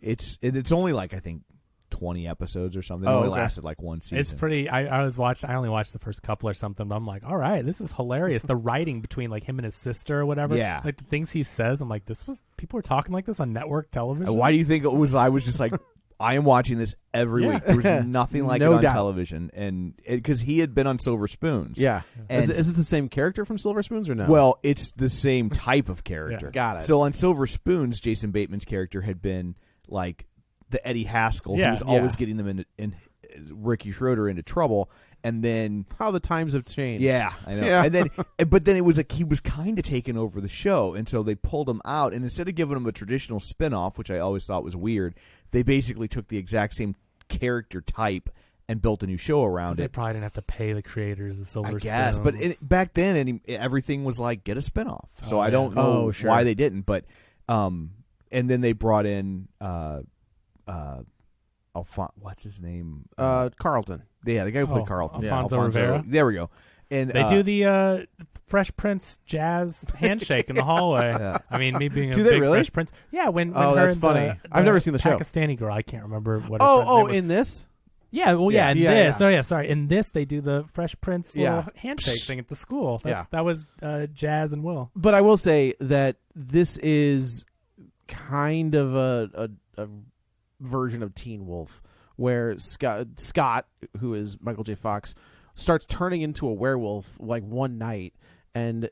it's only like I think 20 episodes or something. It only lasted like one season. It's pretty. I only watched the first couple or something, but I'm like, all right, this is hilarious. The writing between like him and his sister or whatever. Yeah. Like the things he says, I'm like, people were talking like this on network television. Why do you think it was? I was just like I am watching this every week. There was nothing like No it on doubt. television, and because he had been on Silver Spoons. Yeah. And Is it the same character from Silver Spoons or no? well, it's the same type of character. Yeah. Got it. So on Silver Spoons, Jason Bateman's character had been like the Eddie Haskell who Yeah. was always getting them in Ricky Schroeder into trouble, and then how the times have changed. yeah, I know. Yeah. And then, but then it was like he was kind of taking over the show, and so they pulled him out, and instead of giving him a traditional spin-off, which I always thought was weird, they basically took the exact same character type and built a new show around They it. probably didn't have to pay the creators of Silver I guess, but Spoons. back then, everything was like get a spinoff. So Oh, I yeah. don't know Oh, sure. why they didn't, but and then they brought in what's his name? Carlton. Yeah, the guy who played Oh, Carlton. Alfonso Rivera? There we go. And They do the Fresh Prince jazz handshake in the hallway. Yeah. I mean, me being a Do they big really? Fresh Prince. Yeah, when Oh, her that's and funny. the I've never seen the show. Pakistani girl, I can't remember what. her friend's name was. In this? Yeah, well, yeah, in Yeah, this. yeah. No, yeah, sorry. In this, they do the Fresh Prince little Yeah. handshake thing at the school. Yeah. That was Jazz and Will. But I will say that this is kind of a version of Teen Wolf, where Scott, who is Michael J. Fox, starts turning into a werewolf like one night, and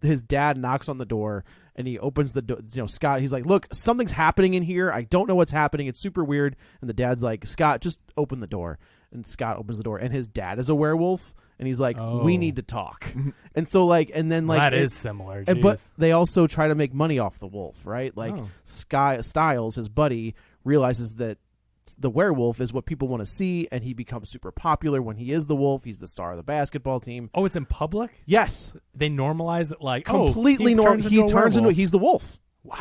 his dad knocks on the door, and he opens the door. You know, Scott, he's like, "Look, something's happening in here. I don't know what's happening. It's super weird." And the dad's like, "Scott, just open the door." And Scott opens the door, and his dad is a werewolf, and he's like, "We need to talk." And so, like, and then like That is similar. and, but Jeez. they also try to make money off the wolf, right? Like Oh. Styles, his buddy, realizes that the werewolf is what people want to see, and he becomes super popular when he is the wolf. He's the star of the basketball team. Oh, it's in public? Yes, They normalize it like completely normal. normal. He turns into werewolf. he's the wolf. Wow.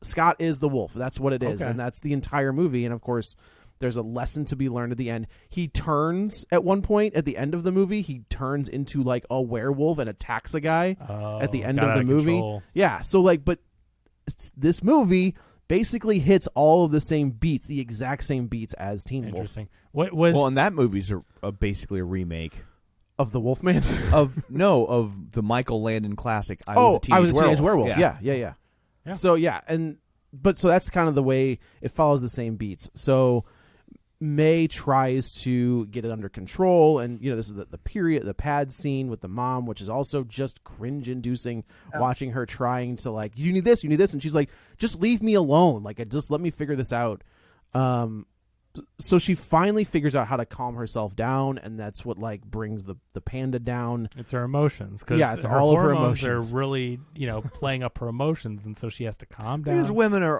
Scott is the wolf. That's what it is, Okay. and that's the entire movie. And of course, there's a lesson to be learned at the end. He turns at one point at the end of the movie. He turns into like a werewolf and attacks a guy at the end got of out the of movie. control. Yeah, so like, but this movie basically hits all of the same beats, the exact same beats as Teen Wolf Interesting. What was well, and that movie's basically a remake of the Wolfman. of the Michael Landon classic. I was a teenage werewolf. Yeah. Yeah. So yeah, so that's kind of the way it follows the same beats. So May tries to get it under control, and you know, this is the pad scene with the mom, which is also just cringe inducing, watching her trying to like, you need this, and she's like, just leave me alone, like, just let me figure this out. So she finally figures out how to calm herself down, and that's what like brings the panda down. It's her emotions. Cause Yeah, it's her all of her hormones emotions. are really, playing up her emotions, and so she has to calm down. Because women are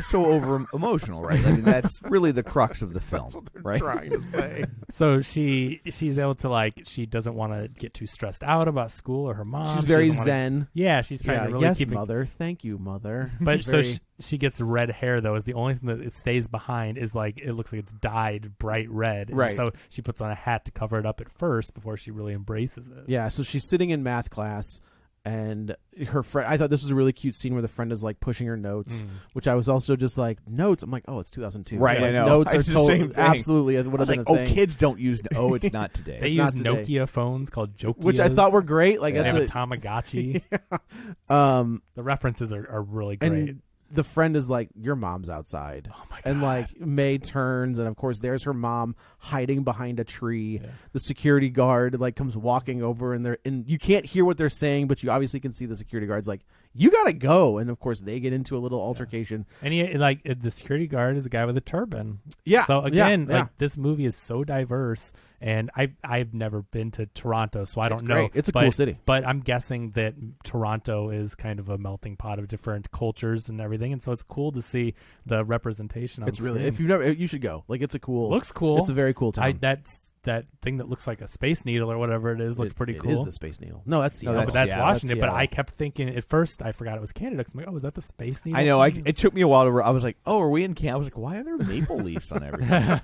so over emotional, right? I mean, that's really the crux of the film, right? Trying to say. So she's able to like, she doesn't want to get too stressed out about school or her mom. She's She very doesn't wanna- zen. Yeah, she's trying to really yes, keep it. mother. Thank you, mother. But so Very- she gets red hair though. Is the only thing that it stays behind is like it looks like it's dyed bright red. And Right. so she puts on a hat to cover it up at first before she really embraces it. Yeah, so she's sitting in math class, and her friend. I thought this was a really cute scene where the friend is like pushing her notes, which I was also just like, notes. I'm like, oh, it's 2002, Right, Like, I know. Notes are It's the same thing. absolutely. It I would was have like, been a oh, thing. kids don't use. Oh, it's not today. They not use today. Nokia phones called Jokias, Which I thought were great. Like They have a that's Tamagotchi. a, The references are really great. and the friend is like, your mom's outside. Oh my god! And like May turns, and of course there's her mom hiding behind a tree. Yeah. The security guard like comes walking over, and you can't hear what they're saying, but you obviously can see the security guard's like, you gotta go. And of course they get into a little altercation. And he like the security guard is a guy with a turban. Yeah. So again, yeah. like this movie is so diverse, and I've never been to Toronto, so I don't know. great. It's a But- cool city. But I'm guessing that Toronto is kind of a melting pot of different cultures and everything, and so it's cool to see the representation. On It's really, screen. if you've never, you should go. Like it's a cool. Looks cool. It's a very cool town. That thing that looks like a space needle or whatever it is looks pretty cool. It is the Space Needle. No, that's Seattle. No, But that's Seattle. watching it. But Seattle. I kept thinking at first I forgot it was Canada. 'Cause I'm like, oh, is that the Space Needle? I know. thing? It took me a while to. I was like, "Oh, are we in Canada?" I was like, "Why are there maple leaves on everything?"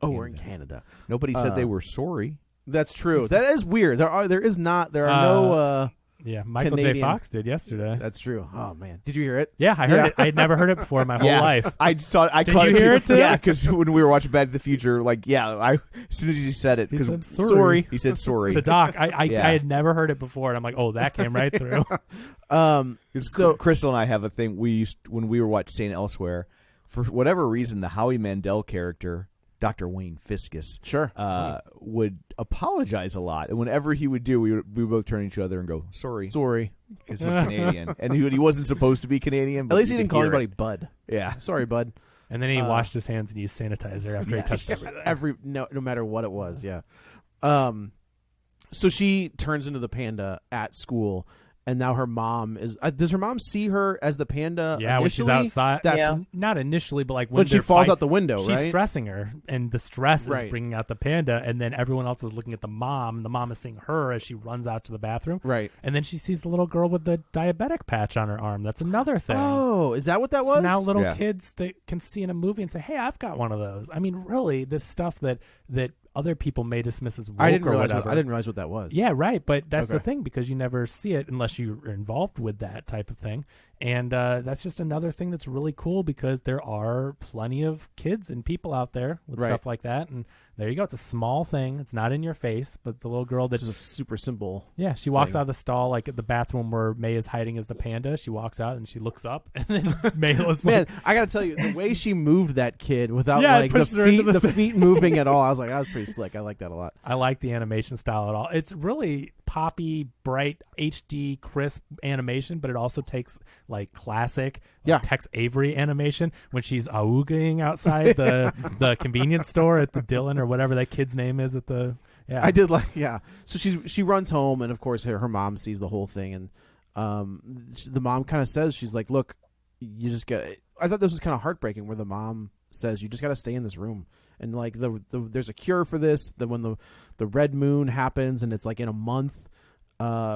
We're in Canada. Nobody said they were sorry. That's true. That is weird. There are no. Yeah, Michael J. Canadian. Fox did yesterday. That's true. Oh man, did you hear it? Yeah, I heard Yeah. it. I had never heard it before in my whole life. I thought I Did caught you hear it too? Yeah, because when we were watching Back to the Future, like, as soon as he said it, He 'cause- said sorry. He said sorry. To Doc, I Yeah. had never heard it before, and I'm like, oh, that came right through. 'Cause So- Crystal and I have a thing. We used when we were watching St. Elsewhere. for whatever reason, the Howie Mandel character, Dr. Wayne Fiscus, Sure. would apologize a lot. And whenever he would do, we would both turn to each other and go, sorry. Because he's Canadian. And he wasn't supposed to be Canadian. But At least he you didn't could call hear anybody it. Bud. Yeah. Sorry, Bud. And then he washed his hands and used sanitizer after he touched everything. No matter what it was, yeah. So she turns into the panda at school, and now her mom is. Does her mom see her as the panda? Yeah, when she's initially? outside. That's Not initially, but like when she falls out the window, she's right? stressing her, and the stress Right. is bringing out the panda, and then everyone else is looking at the mom. The mom is seeing her as she runs out to the bathroom, Right. and then she sees the little girl with the diabetic patch on her arm. That's another thing. Oh, is that what that was? So now little Yeah. kids that can see in a movie and say, "Hey, I've got one of those." I mean, really, this stuff that other people may dismiss as woke I didn't or realize. whatever. I didn't realize what that was. Yeah, right. But that's the Okay. thing, because you never see it unless you're involved with that type of thing. And that's just another thing that's really cool, because there are plenty of kids and people out there with Right. stuff like that. And there you go. It's a small thing. It's not in your face, but the little girl that Just a super simple. yeah, she walks thing. out of the stall, like at the bathroom where May is hiding as the panda. She walks out and she looks up, and then May was Man, like, I gotta tell you, the way she moved that kid without Yeah, it like the pushed her into feet, the the feet moving at all, I was like, that was pretty slick. I like that a lot. I like the animation style at all. It's really poppy, bright, HD, crisp animation, but it also takes like classic Yeah. Tex Avery animation when she's aooging outside the convenience store at the Dillon or whatever that kid's name is at the I did like, yeah. So she runs home, and of course her mom sees the whole thing, and the mom kind of says, she's like, look, you just got. I thought this was kind of heartbreaking, where the mom says, you just got to stay in this room, and like there's a cure for this. That when the red moon happens, and it's like in a month.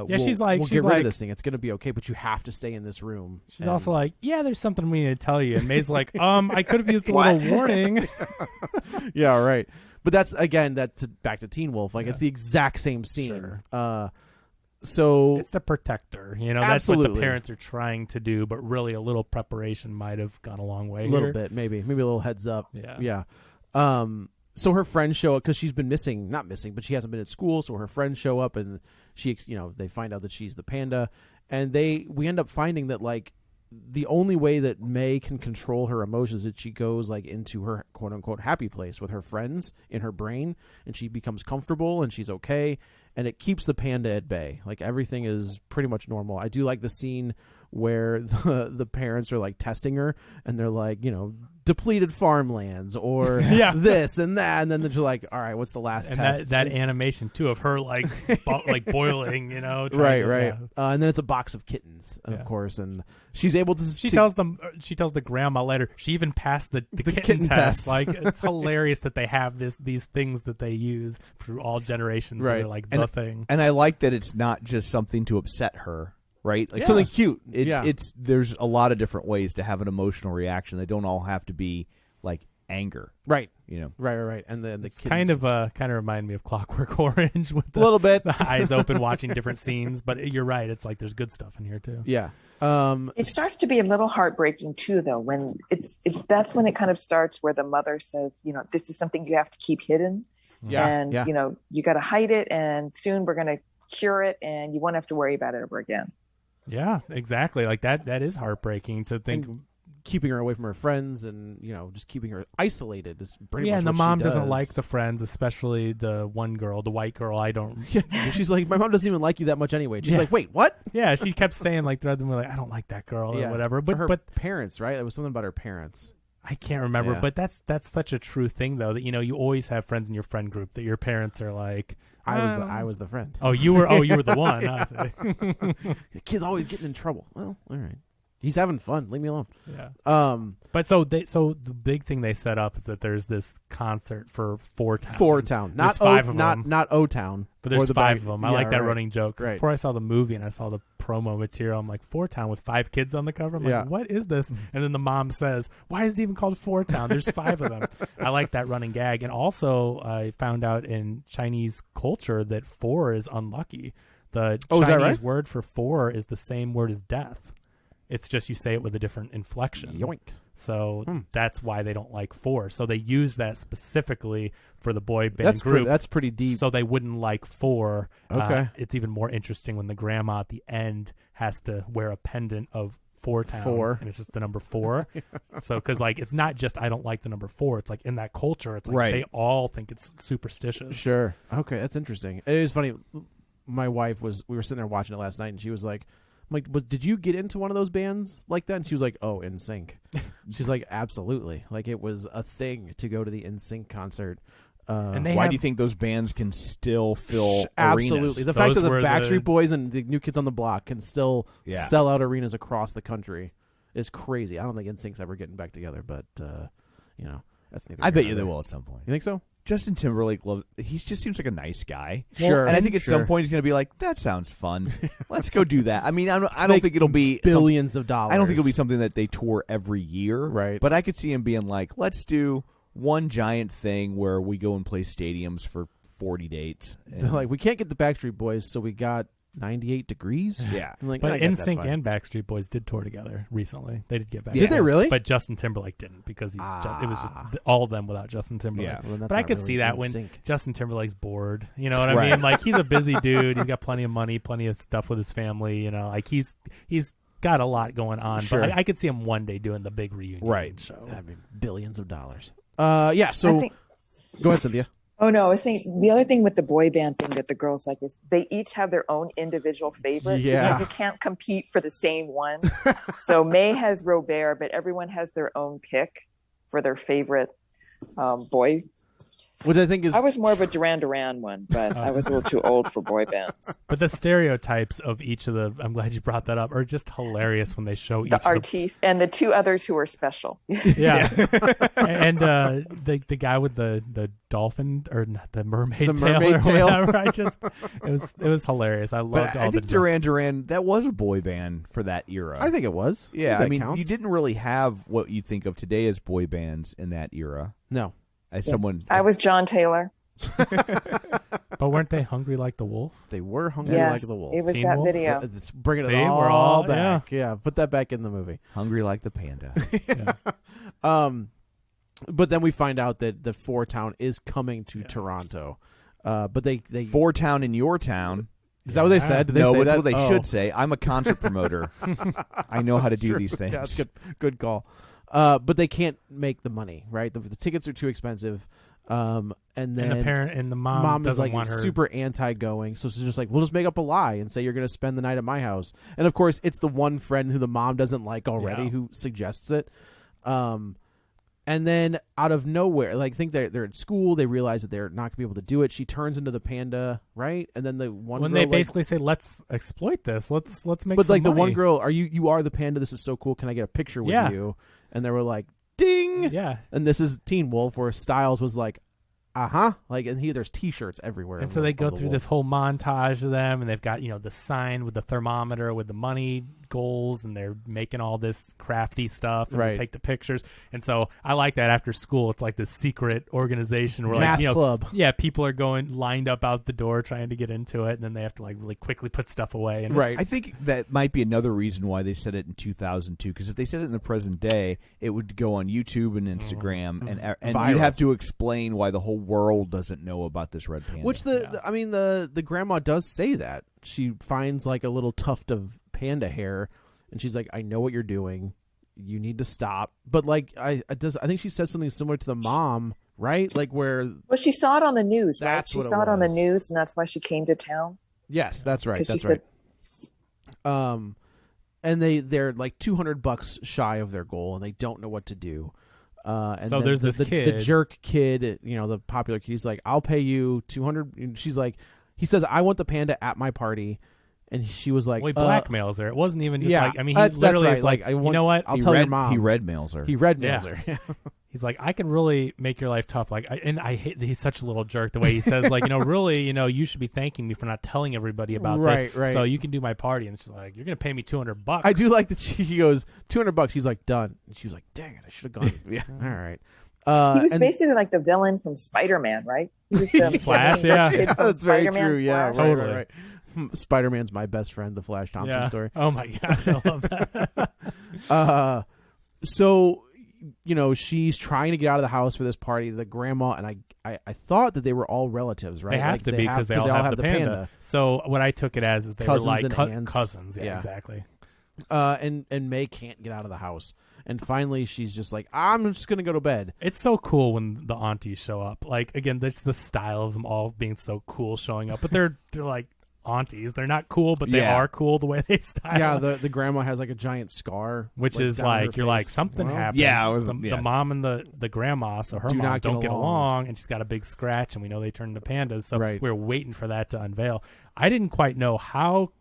she's like- we'll she's get rid like- of this thing. It's gonna be okay, but you have to stay in this room. She's also like, yeah, there's something we need to tell you. And May's like, I could have used a What? little warning. yeah, right. But that's back to Teen Wolf. Like it's the exact same scene. Sure. So It's to protect her. That's what Absolutely. the parents are trying to do, but really a little preparation might have gone a long way a little here. bit, maybe a little heads up. Yeah. So her friends show up because she's been not missing, but she hasn't been at school. So her friends show up, and they find out that she's the panda, and we end up finding that like the only way that May can control her emotions is that she goes like into her quote unquote happy place with her friends in her brain, and she becomes comfortable and she's okay, and it keeps the panda at bay. Like everything is pretty much normal. I do like the scene where the parents are like testing her, and they're like, depleted farmlands or Yeah. this and that, and then they're like, all right, what's the last And test? that animation too of her like like boiling, trying right. to- yeah. And then it's a box of kittens, of Yeah. course, and she's able to. She tells the grandma later. She even passed the kitten test. test. Like it's hilarious that they have these things that they use through all generations. Right. That are like And- the thing. And I like that it's not just something to upset her, right? Like Yes. something cute. Yeah. There's a lot of different ways to have an emotional reaction. They don't all have to be like anger, right. Right. And the It's kittens. kind of remind me of Clockwork Orange with a little bit. the eyes open watching different scenes. But you're right. It's like there's good stuff in here too. Yeah. It starts to be a little heartbreaking too, though, when that's when it kind of starts where the mother says, this is something you have to keep hidden. Yeah. And, yeah. you got to hide it, and soon we're going to cure it, and you won't have to worry about it ever again. Yeah, exactly. Like that is heartbreaking to think. And keeping her away from her friends, and just keeping her isolated is pretty much And the what mom she doesn't does. like the friends, especially the one girl, the white girl. I don't. She's like, my mom doesn't even like you that much anyway. She's Yeah. like, wait, what? Yeah, she kept saying like they're like, I don't like that girl or whatever. But her but parents, right? It was something about her parents. I can't remember. Yeah. But that's such a true thing though, that you always have friends in your friend group that your parents are like. I was the friend. Oh, you were the one. I see. The kid's always getting in trouble. Well, all right. He's having fun. Leave me alone. Yeah. But so the big thing they set up is that there's this concert for Four Town. Not There's five of not them. not O Town. But there's or the five back- of them. I yeah, like that right. running joke. 'Cause Right. Before I saw the movie and I saw the promo material, I'm like, Four Town with 5 kids on the cover? I'm Yeah. like, what is this? And then the mom says, why is it even called Four Town? There's 5 of them. I like that running gag. And also, I found out in Chinese culture that 4 is unlucky. The Oh, is that Chinese right? word for 4 is the same word as death. It's just you say it with a different inflection. Yoink. So that's why they don't like 4. So they use that specifically for the boy band That's group. that's pretty deep. So they wouldn't like 4. Okay. It's even more interesting when the grandma at the end has to wear a pendant of Four Town, 4. and it's just the number 4. So because like it's not just I don't like the number 4. It's like in that culture, it's like they all think it's superstitious. Sure. Okay, that's interesting. It is funny. My wife we were sitting there watching it last night, and she was like, I'm like, did you get into one of those bands like that? And she was like, oh, NSYNC. She's like, absolutely. Like it was a thing to go to the NSYNC concert. And why do you think those bands can still fill absolutely arenas? the fact that the Backstreet Boys and the New Kids on the Block can still sell out arenas across the country is crazy. I don't think NSYNC's ever getting back together, but that's neither. I bet you they will at some point. You think so? Justin Timberlake he just seems like a nice guy. Sure. And I think at some point he's going to be like, that sounds fun. Let's go do that. I mean, I don't think it'll be billions of dollars. I don't think it'll be something that they tour every year. Right. But I could see him being like, let's do one giant thing where we go and play stadiums for 40 dates. They're like, we can't get the Backstreet Boys, so we got 98 Degrees. Yeah. Like, but NSYNC and Backstreet Boys did tour together recently. They did get back. Did they really? But Justin Timberlake didn't because it was just all of them without Justin Timberlake. Yeah, well, but I could really see that NSYNC. when Justin Timberlake's bored. You know what I mean? Like he's a busy dude. He's got plenty of money, plenty of stuff with his family. You know, like he's got a lot going on. Sure. But I could see him one day doing the big reunion show. That'd be billions of dollars. So go ahead, Cynthia. Oh no, I was saying the other thing with the boy band thing that the girls like is they each have their own individual favorite because you can't compete for the same one. So May has Robert, but everyone has their own pick for their favorite boy. Which I think is... I was more of a Duran Duran one, but I was a little too old for boy bands. But the stereotypes of each of the... I'm glad you brought that up. Are just hilarious when they show each the artiste and the two others who are special. Yeah. And the guy with the dolphin or the mermaid tail or whatever. It was hilarious. I loved all I think Duran Duran, that was a boy band for that era. I think it was. Yeah, I mean, counts. you didn't really have what you think of today as boy bands in that era. No. I was John Taylor. But weren't they hungry like the wolf? They were hungry like the wolf. It was Teen that Wolf? video. It's bringing See, it we're all all- back. Yeah, put that back in the movie. Hungry like the panda. But then we find out that the 4 Town is coming to Toronto. But they 4 Town in your town. Is that what they said? Did they no, say that's that? what they should say. I'm a concert promoter. I know how to do these things. Yeah, that's good call. But they can't make the money, right? The tickets are too expensive. And then the parent and the mom is doesn't like want her. super anti-going, so she's just like, we'll just make up a lie and say you're going to spend the night at my house. And of course, it's the one friend who the mom doesn't like already who suggests it. And then out of nowhere, like, I think they're at school, they realize that they're not going to be able to do it. She turns into the panda, right? And then the one when girl, they basically say, "Let's exploit this. Let's make." but some like the money. one girl, you are the panda. This is so cool. Can I get a picture with you? And they were like, ding. Yeah. And this is Teen Wolf, where Styles was like, like, and there's T-shirts everywhere. And so they go through this whole montage of them, and they've got the sign with the thermometer with the money goals, and they're making all this crafty stuff, and they take the pictures. And so I like that after school, it's like this secret organization where math club. Yeah, people are going lined up out the door trying to get into it, and then they have to like really quickly put stuff away. And I think that might be another reason why they said it in 2002. Because if they said it in the present day, it would go on YouTube and Instagram, and you'd have to explain why the whole world doesn't know about this red panda. Which the grandma does say that. She finds like a little tuft of panda hair, and she's like, I know what you're doing. You need to stop. But like I think she says something similar to the mom, right? Like where she saw it on the news, right? That's She what it saw it on the was. news, and that's why she came to town. Yes, that's right. 'Cause That's she right. said- And they're like $200 shy of their goal, and they don't know what to do. And So then there's this the kid. jerk kid, the popular kid. He's like, I'll pay you $200. And she's like, he says, I want the panda at my party. And she was like, well, he blackmails her. It wasn't even just yeah, like, I mean, he that's literally right. is like, Like, I want- you know what? I'll tell your mom. He red mails her. He red mails her. He's like, I can really make your life tough. Like, I hate. He's such a little jerk. The way he says, like, really, you should be thanking me for not telling everybody about this. Right. So you can do my party. And she's like, you're gonna pay me $200. I do like that he goes, $200. He's like, done. And she was like, dang it, I should have gone. Yeah. All right. He was basically like the villain from Spider-Man, right? He was the Flash, the yeah. kid from That's very Spider-Man, true. Yeah, Flash. Totally. right. Spider-Man's my best friend, the Flash Thompson story. Oh my gosh, I love that. So, she's trying to get out of the house for this party. The grandma and I thought that they were all relatives, right? They have Like, to be because they all have the panda. So what I took it as is they Cousins were like and aunts. cousins. Yeah, Yeah. exactly. And May can't get out of the house. And finally, she's just like, I'm just going to go to bed. It's so cool when the aunties show up. Like, again, that's the style of them all being so cool showing up. But they're like aunties. They're not cool, but they are cool the way they style. Yeah, the grandma has like a giant scar. Which is like, you're like, something happened. Yeah, the mom and the grandma, so her mom don't get along, and she's got a big scratch, and we know they turned into pandas. So we're waiting for that to unveil. I didn't quite know how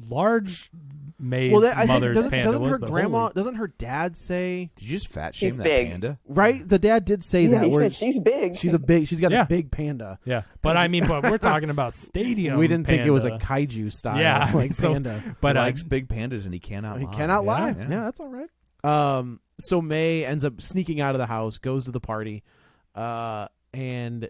large May's mother's panda doesn't was. Her grandma, doesn't her dad say? Did you just fat shame that big. panda? Right, the dad did say that. He said she's big. She's got a big panda. Yeah, but I mean, but we're talking about stadium. We didn't think it was a panda. kaiju style, panda. But he likes big pandas and he cannot lie. He cannot lie. Yeah. Yeah, that's all right. So May ends up sneaking out of the house, goes to the party, and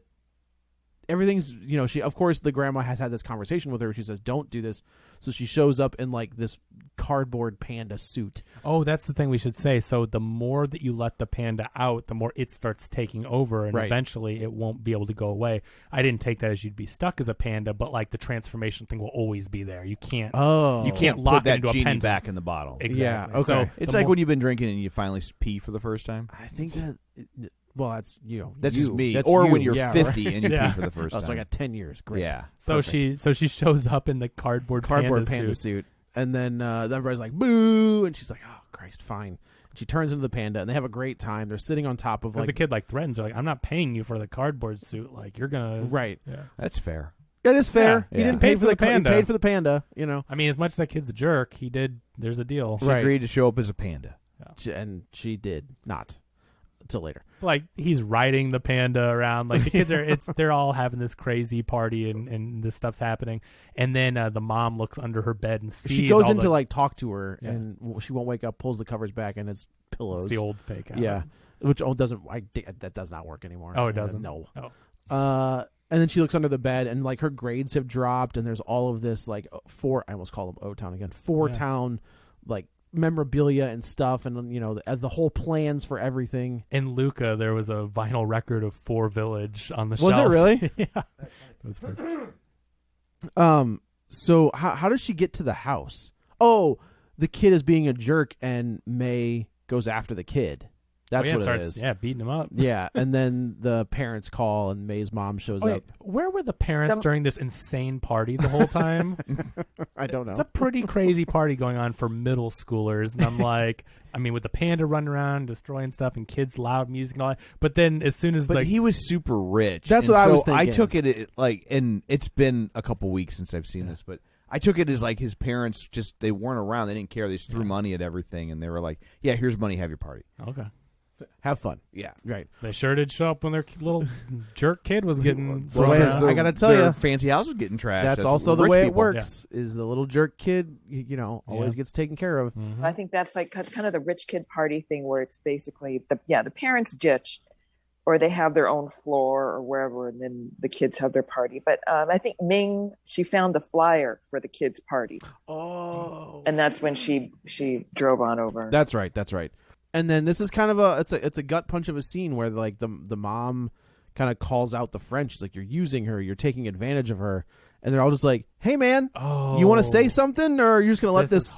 everything's, she, of course, the grandma has had this conversation with her. She says, don't do this. So she shows up in like this cardboard panda suit. Oh, that's the thing we should say. So the more that you let the panda out, the more it starts taking over, and eventually it won't be able to go away. I didn't take that as you'd be stuck as a panda, but like the transformation thing will always be there. You can't lock put that it into a genie pen back in the bottle. Exactly. Yeah, okay. So It's like when you've been drinking and you finally pee for the first time. I think that. Well, that's That's you. just me. That's or you. when you're Yeah, 50 right. and you Yeah. pee for the first time. So I got 10 years. Great. Yeah. So she shows up in the cardboard panda suit, and then everybody's like boo, and she's like, oh Christ, fine. And she turns into the panda, and they have a great time. They're sitting on top of the kid like threatens her, like, I'm not paying you for the cardboard suit. Like, you're gonna right. Yeah. That's fair. That is fair. Yeah. He didn't pay for the panda. He paid for the panda. I mean, as much as that kid's a jerk, he did. There's a deal. She agreed to show up as a panda. And she did not until later. Like, he's riding the panda around. Like, the kids they're all having this crazy party, and this stuff's happening. And then the mom looks under her bed and sees. She goes in to like talk to her, and she won't wake up. Pulls the covers back, and it's pillows. It's the old fake out. Yeah, which doesn't. That does not work anymore. Oh, it doesn't. No. Oh. And then she looks under the bed, and like her grades have dropped, and there's all of this like I almost call them O-Town again. Town, like memorabilia and stuff, and the whole plans for everything. In Luca, there was a vinyl record of 4 Village on the shelf. Was it really? Yeah. It was pretty. So how does she get to the house? Oh, the kid is being a jerk, and May goes after the kid. That's what it is. Yeah, beating him up. Yeah, and then the parents call, and May's mom shows up. Where were the parents during this insane party the whole time? I don't know. It's a pretty crazy party going on for middle schoolers, and I'm like, I mean, with the panda running around destroying stuff and kids loud music and all that. But then as soon as he was super rich. That's what I was thinking. I took it like, and it's been a couple weeks since I've seen this, but I took it as like his parents they weren't around. They didn't care. They just threw money at everything, and they were like, "Yeah, here's money. Have your party." Okay. Have fun. Yeah, right. They sure did show up when their little jerk kid was getting. I gotta tell you, fancy house was getting trashed. That's also the way it works. Is the little jerk kid, always gets taken care of. Mm-hmm. I think that's like kind of the rich kid party thing, where it's basically the parents ditch, or they have their own floor or wherever, and then the kids have their party. But I think Ming, she found the flyer for the kids' party. Oh, and that's when she drove on over. That's right. And then this is kind of it's a gut punch of a scene where like the mom kind of calls out the friend. She's like, "You're using her. You're taking advantage of her." And they're all just like, "Hey, man, you want to say something, or you're just gonna let this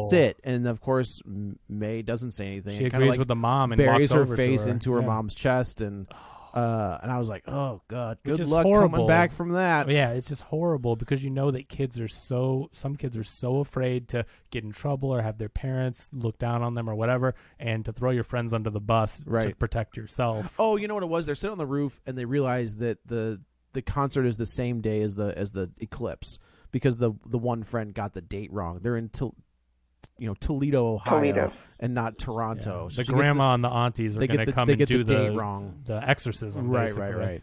sit?" And of course, May doesn't say anything. She agrees with the mom and buries walks her over face to her. into her mom's chest, and I was like, "Oh God, good Which luck coming back from that." Yeah, it's just horrible because that some kids are so afraid to get in trouble or have their parents look down on them or whatever, and to throw your friends under the bus to protect yourself. Oh, you know what it was? They're sitting on the roof and they realize that the concert is the same day as the eclipse, because the one friend got the date wrong. They're in Toledo, Ohio, and not Toronto. Yeah. The grandma and the aunties are going to come and do the exorcism. Right.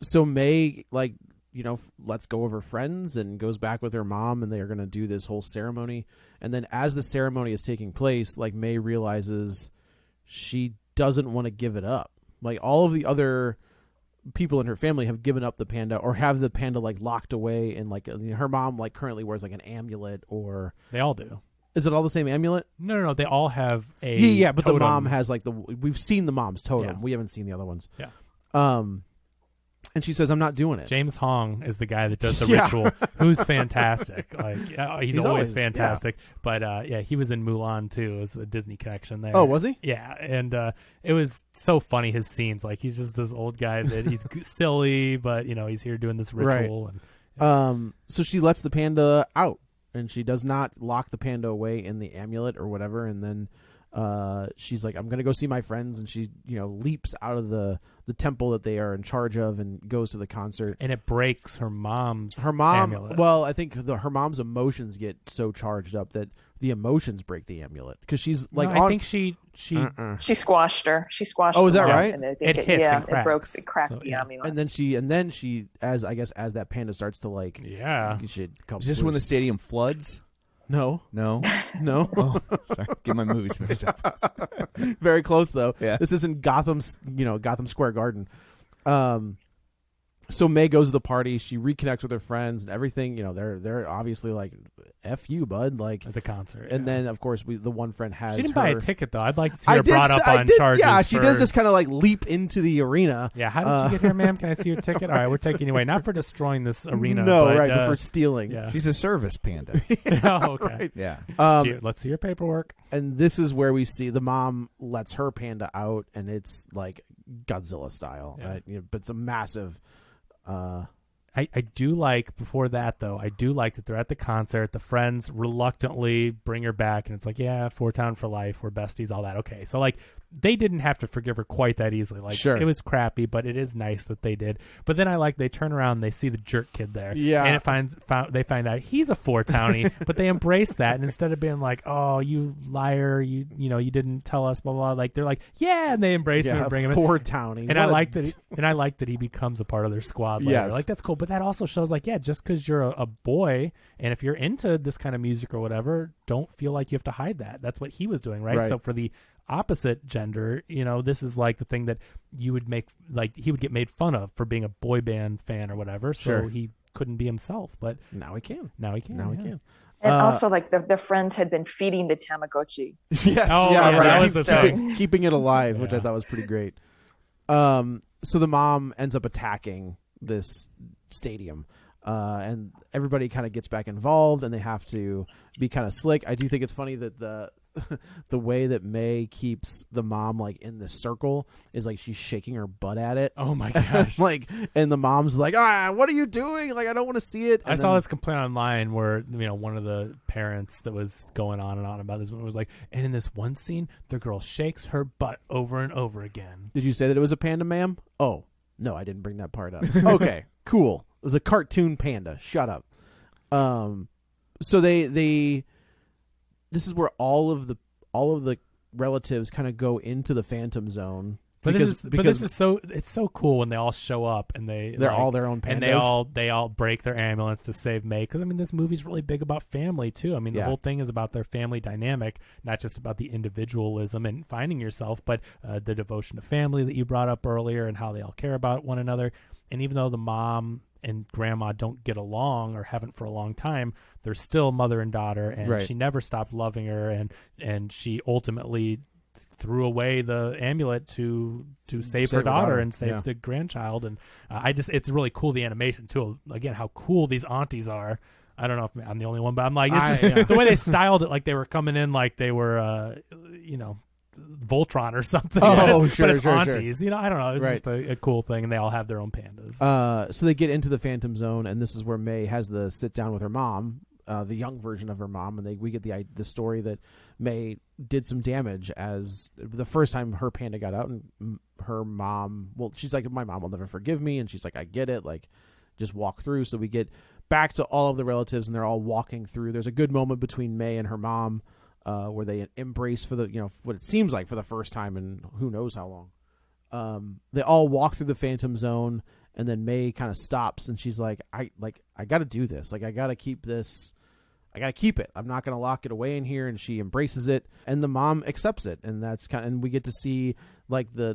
So May, lets go of her friends and goes back with her mom, and they are going to do this whole ceremony. And then as the ceremony is taking place, like, May realizes she doesn't want to give it up. Like, all of the other people in her family have given up the panda, or have the panda like locked away in like her mom like currently wears like an amulet, or they all do. Is it all the same amulet? No. They all have a but totem. the mom has like we've seen the mom's totem. Yeah. We haven't seen the other ones. Yeah. And she says, I'm not doing it. James Hong is the guy that does the Yeah. ritual, who's fantastic. Like he's always always- fantastic. But he was in Mulan too. It was a Disney connection there. Oh, was he? Yeah, and it was so funny, his scenes. Like he's just this old guy that he's silly, but he's here doing this ritual. And So she lets the panda out, and she does not lock the panda away in the amulet or whatever. And then she's like, I'm going to go see my friends. And she, leaps out of the temple that they are in charge of and goes to the concert. and it breaks her mom's Amulet. amulet. Well, I think her mom's emotions get so charged up that the emotions break the amulet. Because she's like, No, I think she She squashed her. She squashed. Oh, is the that mom, right? And I think It hits and it broke. cracks. It cracked So, the yeah. amulet. and then she, as that panda starts to like, yeah. should come Is this when the loose. stadium floods? No, No. no. Oh, sorry. Get my movies mixed up. Very close though. Yeah. This isn't Gotham Square Garden. So May goes to the party. She reconnects with her friends and everything. They're obviously like, "F you, bud." Like At the concert. and yeah. then of course the one friend has. She didn't her, buy a ticket though. I'd like to see her brought up on charges. Yeah, she for, does just kind of like leap into the arena. Yeah, how did you get here, ma'am? Can I see your ticket? All right, we're taking you away. Not for destroying this arena. No, but, but for stealing. yeah. She's a service panda. Oh, okay. Yeah. Let's see your paperwork. And this is where we see the mom lets her panda out, and it's like Godzilla style. Yeah. But it's a massive. I do like, before that though, I do like that they're at the concert. The friends reluctantly bring her back, and it's like, yeah, Four Town for life, we're besties, all that. Okay, so like they didn't have to forgive her quite that easily. Like Sure. it was crappy, but it is nice that they did. But then I like they turn around and they see the jerk kid there. Yeah. And they find out he's a Four Townie, but they embrace that, and instead of being like, oh, you liar, you didn't tell us, blah blah, like they're like, yeah, and they embrace him and bring him in. Four Townie. And I like that he becomes a part of their squad later. Yes. Like that's cool. But that also shows like, yeah, just because you're a boy, and if you're into this kind of music or whatever, don't feel like you have to hide that. That's what he was doing, right? Right. So for the opposite gender, this is like the thing that you would make, like he would get made fun of for being a boy band fan or whatever. So Sure. he couldn't be himself. But Now he can. now he can. Now he yeah. can. And also, like the friends had been feeding the Tamagotchi. Yes. Oh, yeah. yeah, Right. that was the thing. Keeping it alive, which I Yeah. thought was pretty great. So the mom ends up attacking this stadium. And everybody kind of gets back involved, and they have to be kind of slick. I do think it's funny that the way that May keeps the mom like in the circle is like she's shaking her butt at it. Oh my gosh. And the mom's like, what are you doing? Like, I don't want to see it. I saw this complaint online where one of the parents that was going on and on about this one was like, and in this one scene, the girl shakes her butt over and over again. Did you say that it was a panda, ma'am? Oh, no, I didn't bring that part up. Okay, cool. It was a cartoon panda. Shut up. So they this is where all of the relatives kind of go into the Phantom Zone. But because this is so cool when they all show up and they're all their own pandas. and they all break their ambulance to save May, because this movie's really big about family too. The Yeah. whole thing is about their family dynamic, not just about the individualism and finding yourself, but the devotion to family that you brought up earlier and how they all care about one another. And even though the mom and grandma don't get along or haven't for a long time, they're still mother and daughter, and Right. she never stopped loving her, and she ultimately threw away the amulet to save her daughter and save yeah. the grandchild. And it's really cool, the animation too. Again, how cool these aunties are. I don't know if I'm the only one, but I'm like, it's just the way they styled it, like they were coming in like they were Voltron or something. Oh, but sure, it's sure, aunties. I don't know. It's Right. just a cool thing, and they all have their own pandas. So they get into the Phantom Zone, and this is where May has the sit down with her mom, the young version of her mom, and we get the story that May did some damage as the first time her panda got out, and her mom. Well, she's like, my mom will never forgive me, and she's like, I get it, like, just walk through. So we get back to all of the relatives, and they're all walking through. There's a good moment between May and her mom, where they embrace for what it seems like for the first time in who knows how long. They all walk through the Phantom Zone, and then May kind of stops, and she's like, I got to do this. Like, I got to keep this. I got to keep it. I'm not going to lock it away in here. And she embraces it, and the mom accepts it. And that's and we get to see like the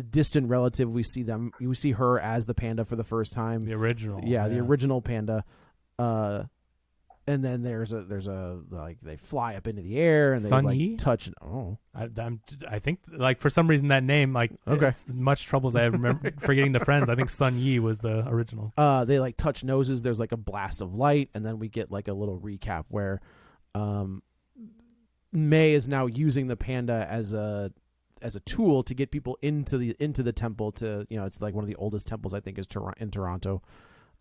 distant relative. We see her as the panda for the first time. The original. Yeah, the original panda. And then there's a like they fly up into the air and they Sun like Yi? touch. Oh, I think like for some reason that name like Okay. as much trouble as I remember forgetting the friends. I think Sun Yi was the original. they like touch noses. There's like a blast of light, and then we get like a little recap where, May is now using the panda as a tool to get people into the temple. To it's like one of the oldest temples I think is in Toronto.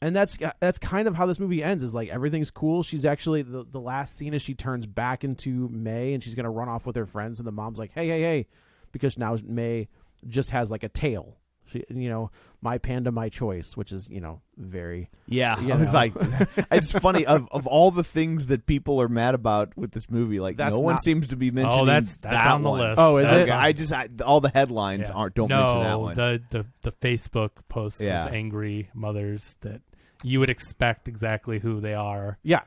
And that's kind of how this movie ends. Is like everything's cool. She's actually the last scene is she turns back into May and she's gonna run off with her friends. And the mom's like, hey, because now May just has like a tail. She, my panda, my choice, which is very I was like, it's funny of all the things that people are mad about with this movie. Like That's no one not- seems to be mentioning. Oh, that's that on the one. list. Oh, is That's it? on- all the headlines don't mention that one. The Facebook posts of angry mothers that you would expect exactly who they are. Yeah.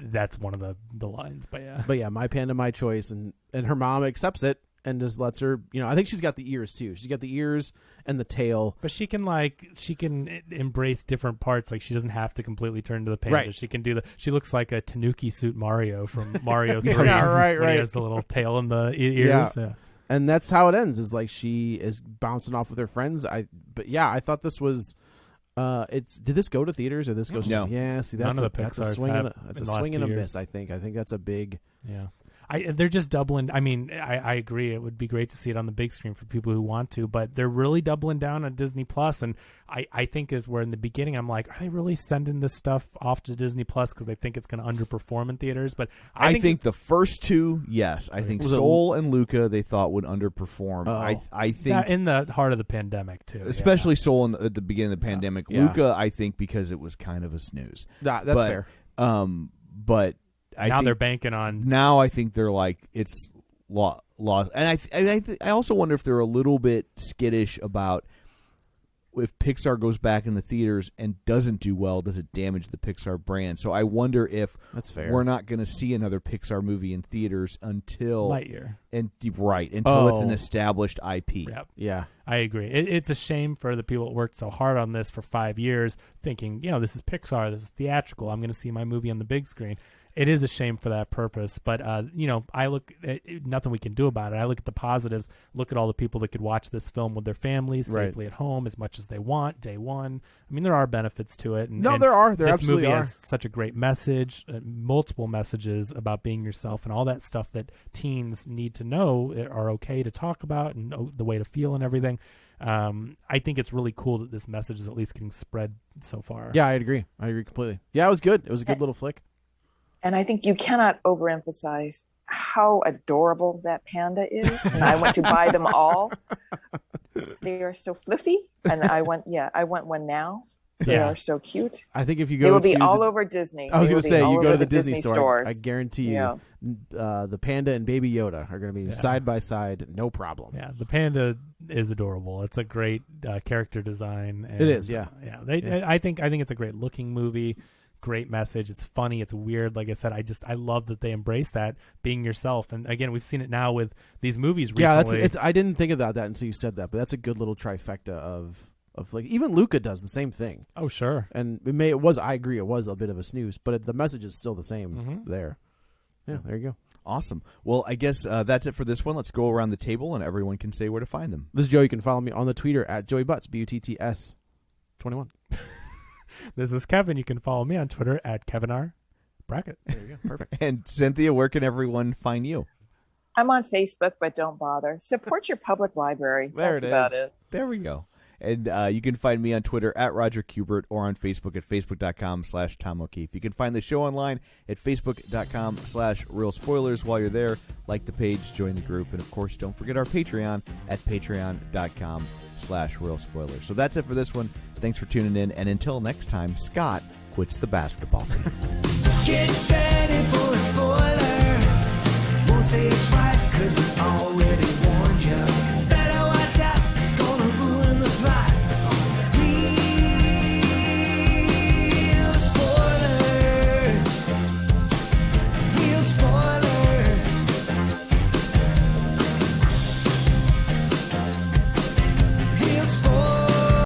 That's one of the lines, but yeah. But yeah, my panda, my choice, and her mom accepts it and just lets her. I think she's got the ears too. She's got the ears and the tail. But she can embrace different parts. Like she doesn't have to completely turn to the panda. Right. She can do she looks like a Tanuki suit Mario from Mario 3. Yeah, right. When he has the little tail and the ears. Yeah. And that's how it ends. Is like she is bouncing off with her friends. I thought this was. Did this go to theaters or this goes? No. Yeah. See, None that's of the that's a Pixars swing have and in a the last swing and 2 a years. miss. I think that's a big. Yeah. They're just doubling. I mean, I agree. It would be great to see it on the big screen for people who want to, but they're really doubling down on Disney Plus. And I think is where in the beginning I'm like, are they really sending this stuff off to Disney Plus because they think it's going to underperform in theaters? But I think the first two, yes. I think Soul and Luca they thought would underperform. I think that in the heart of the pandemic too, especially Soul at the beginning of the pandemic. Yeah. Luca, I think because it was kind of a snooze. That's fair. But now they're banking on. Now I think they're like it's lost, and I also wonder if they're a little bit skittish about if Pixar goes back in the theaters and doesn't do well, does it damage the Pixar brand? So I wonder if That's fair. we're not going to see another Pixar movie in theaters until Lightyear. Until it's an established IP. Yep. Yeah. I agree. It's a shame for the people that worked so hard on this for 5 years, thinking, this is Pixar, this is theatrical. I'm going to see my movie on the big screen. It is a shame for that purpose, but I look at nothing we can do about it. I look at the positives. Look at all the people that could watch this film with their families safely at home as much as they want. Day one. I mean, there are benefits to it. And there are. There this absolutely movie are. has such a great message, multiple messages about being yourself, and all that stuff that teens need to know are okay to talk about, and the way to feel and everything. I think it's really cool that this message is at least getting spread so far. Yeah, I agree completely. Yeah, it was good. It was a good little flick. And I think you cannot overemphasize how adorable that panda is. And I went to buy them all. They are so fluffy. And I went one now. They are so cute. I think if you go, they will be all over Disney. I was going to say, you go to the Disney store. stores. I guarantee you, the panda and Baby Yoda are going to be side by side, no problem. Yeah, the panda is adorable. It's a great character design. And, it is, yeah. I think it's a great looking movie. Great message. It's funny. It's weird. Like I said, I love that they embrace that being yourself. And again, we've seen it now with these movies recently. Yeah, I didn't think about that until you said that, but that's a good little trifecta of like even Luca does the same thing. Oh, sure. And I agree, it was a bit of a snooze, but the message is still the same there. Yeah, there you go. Awesome. Well, I guess that's it for this one. Let's go around the table and everyone can say where to find them. This is Joe. You can follow me on the Twitter at JoeyButts, BUTTS 21. This is Kevin. You can follow me on Twitter at KevinR Brackett. There you go. Perfect. And Cynthia, where can everyone find you? I'm on Facebook, but don't bother. Support your public library. There That's it is. about it. There we go. And you can find me on Twitter at Roger Kubert or on Facebook at facebook.com/Tom O'Keefe. You can find the show online at facebook.com/Real Spoilers. While you're there, like the page, join the group, and of course, don't forget our Patreon at patreon.com/Real Spoilers. So that's it for this one. Thanks for tuning in, and until next time, Scott quits the basketball team. Get ready for a spoiler. Won't say it twice, 'cause we already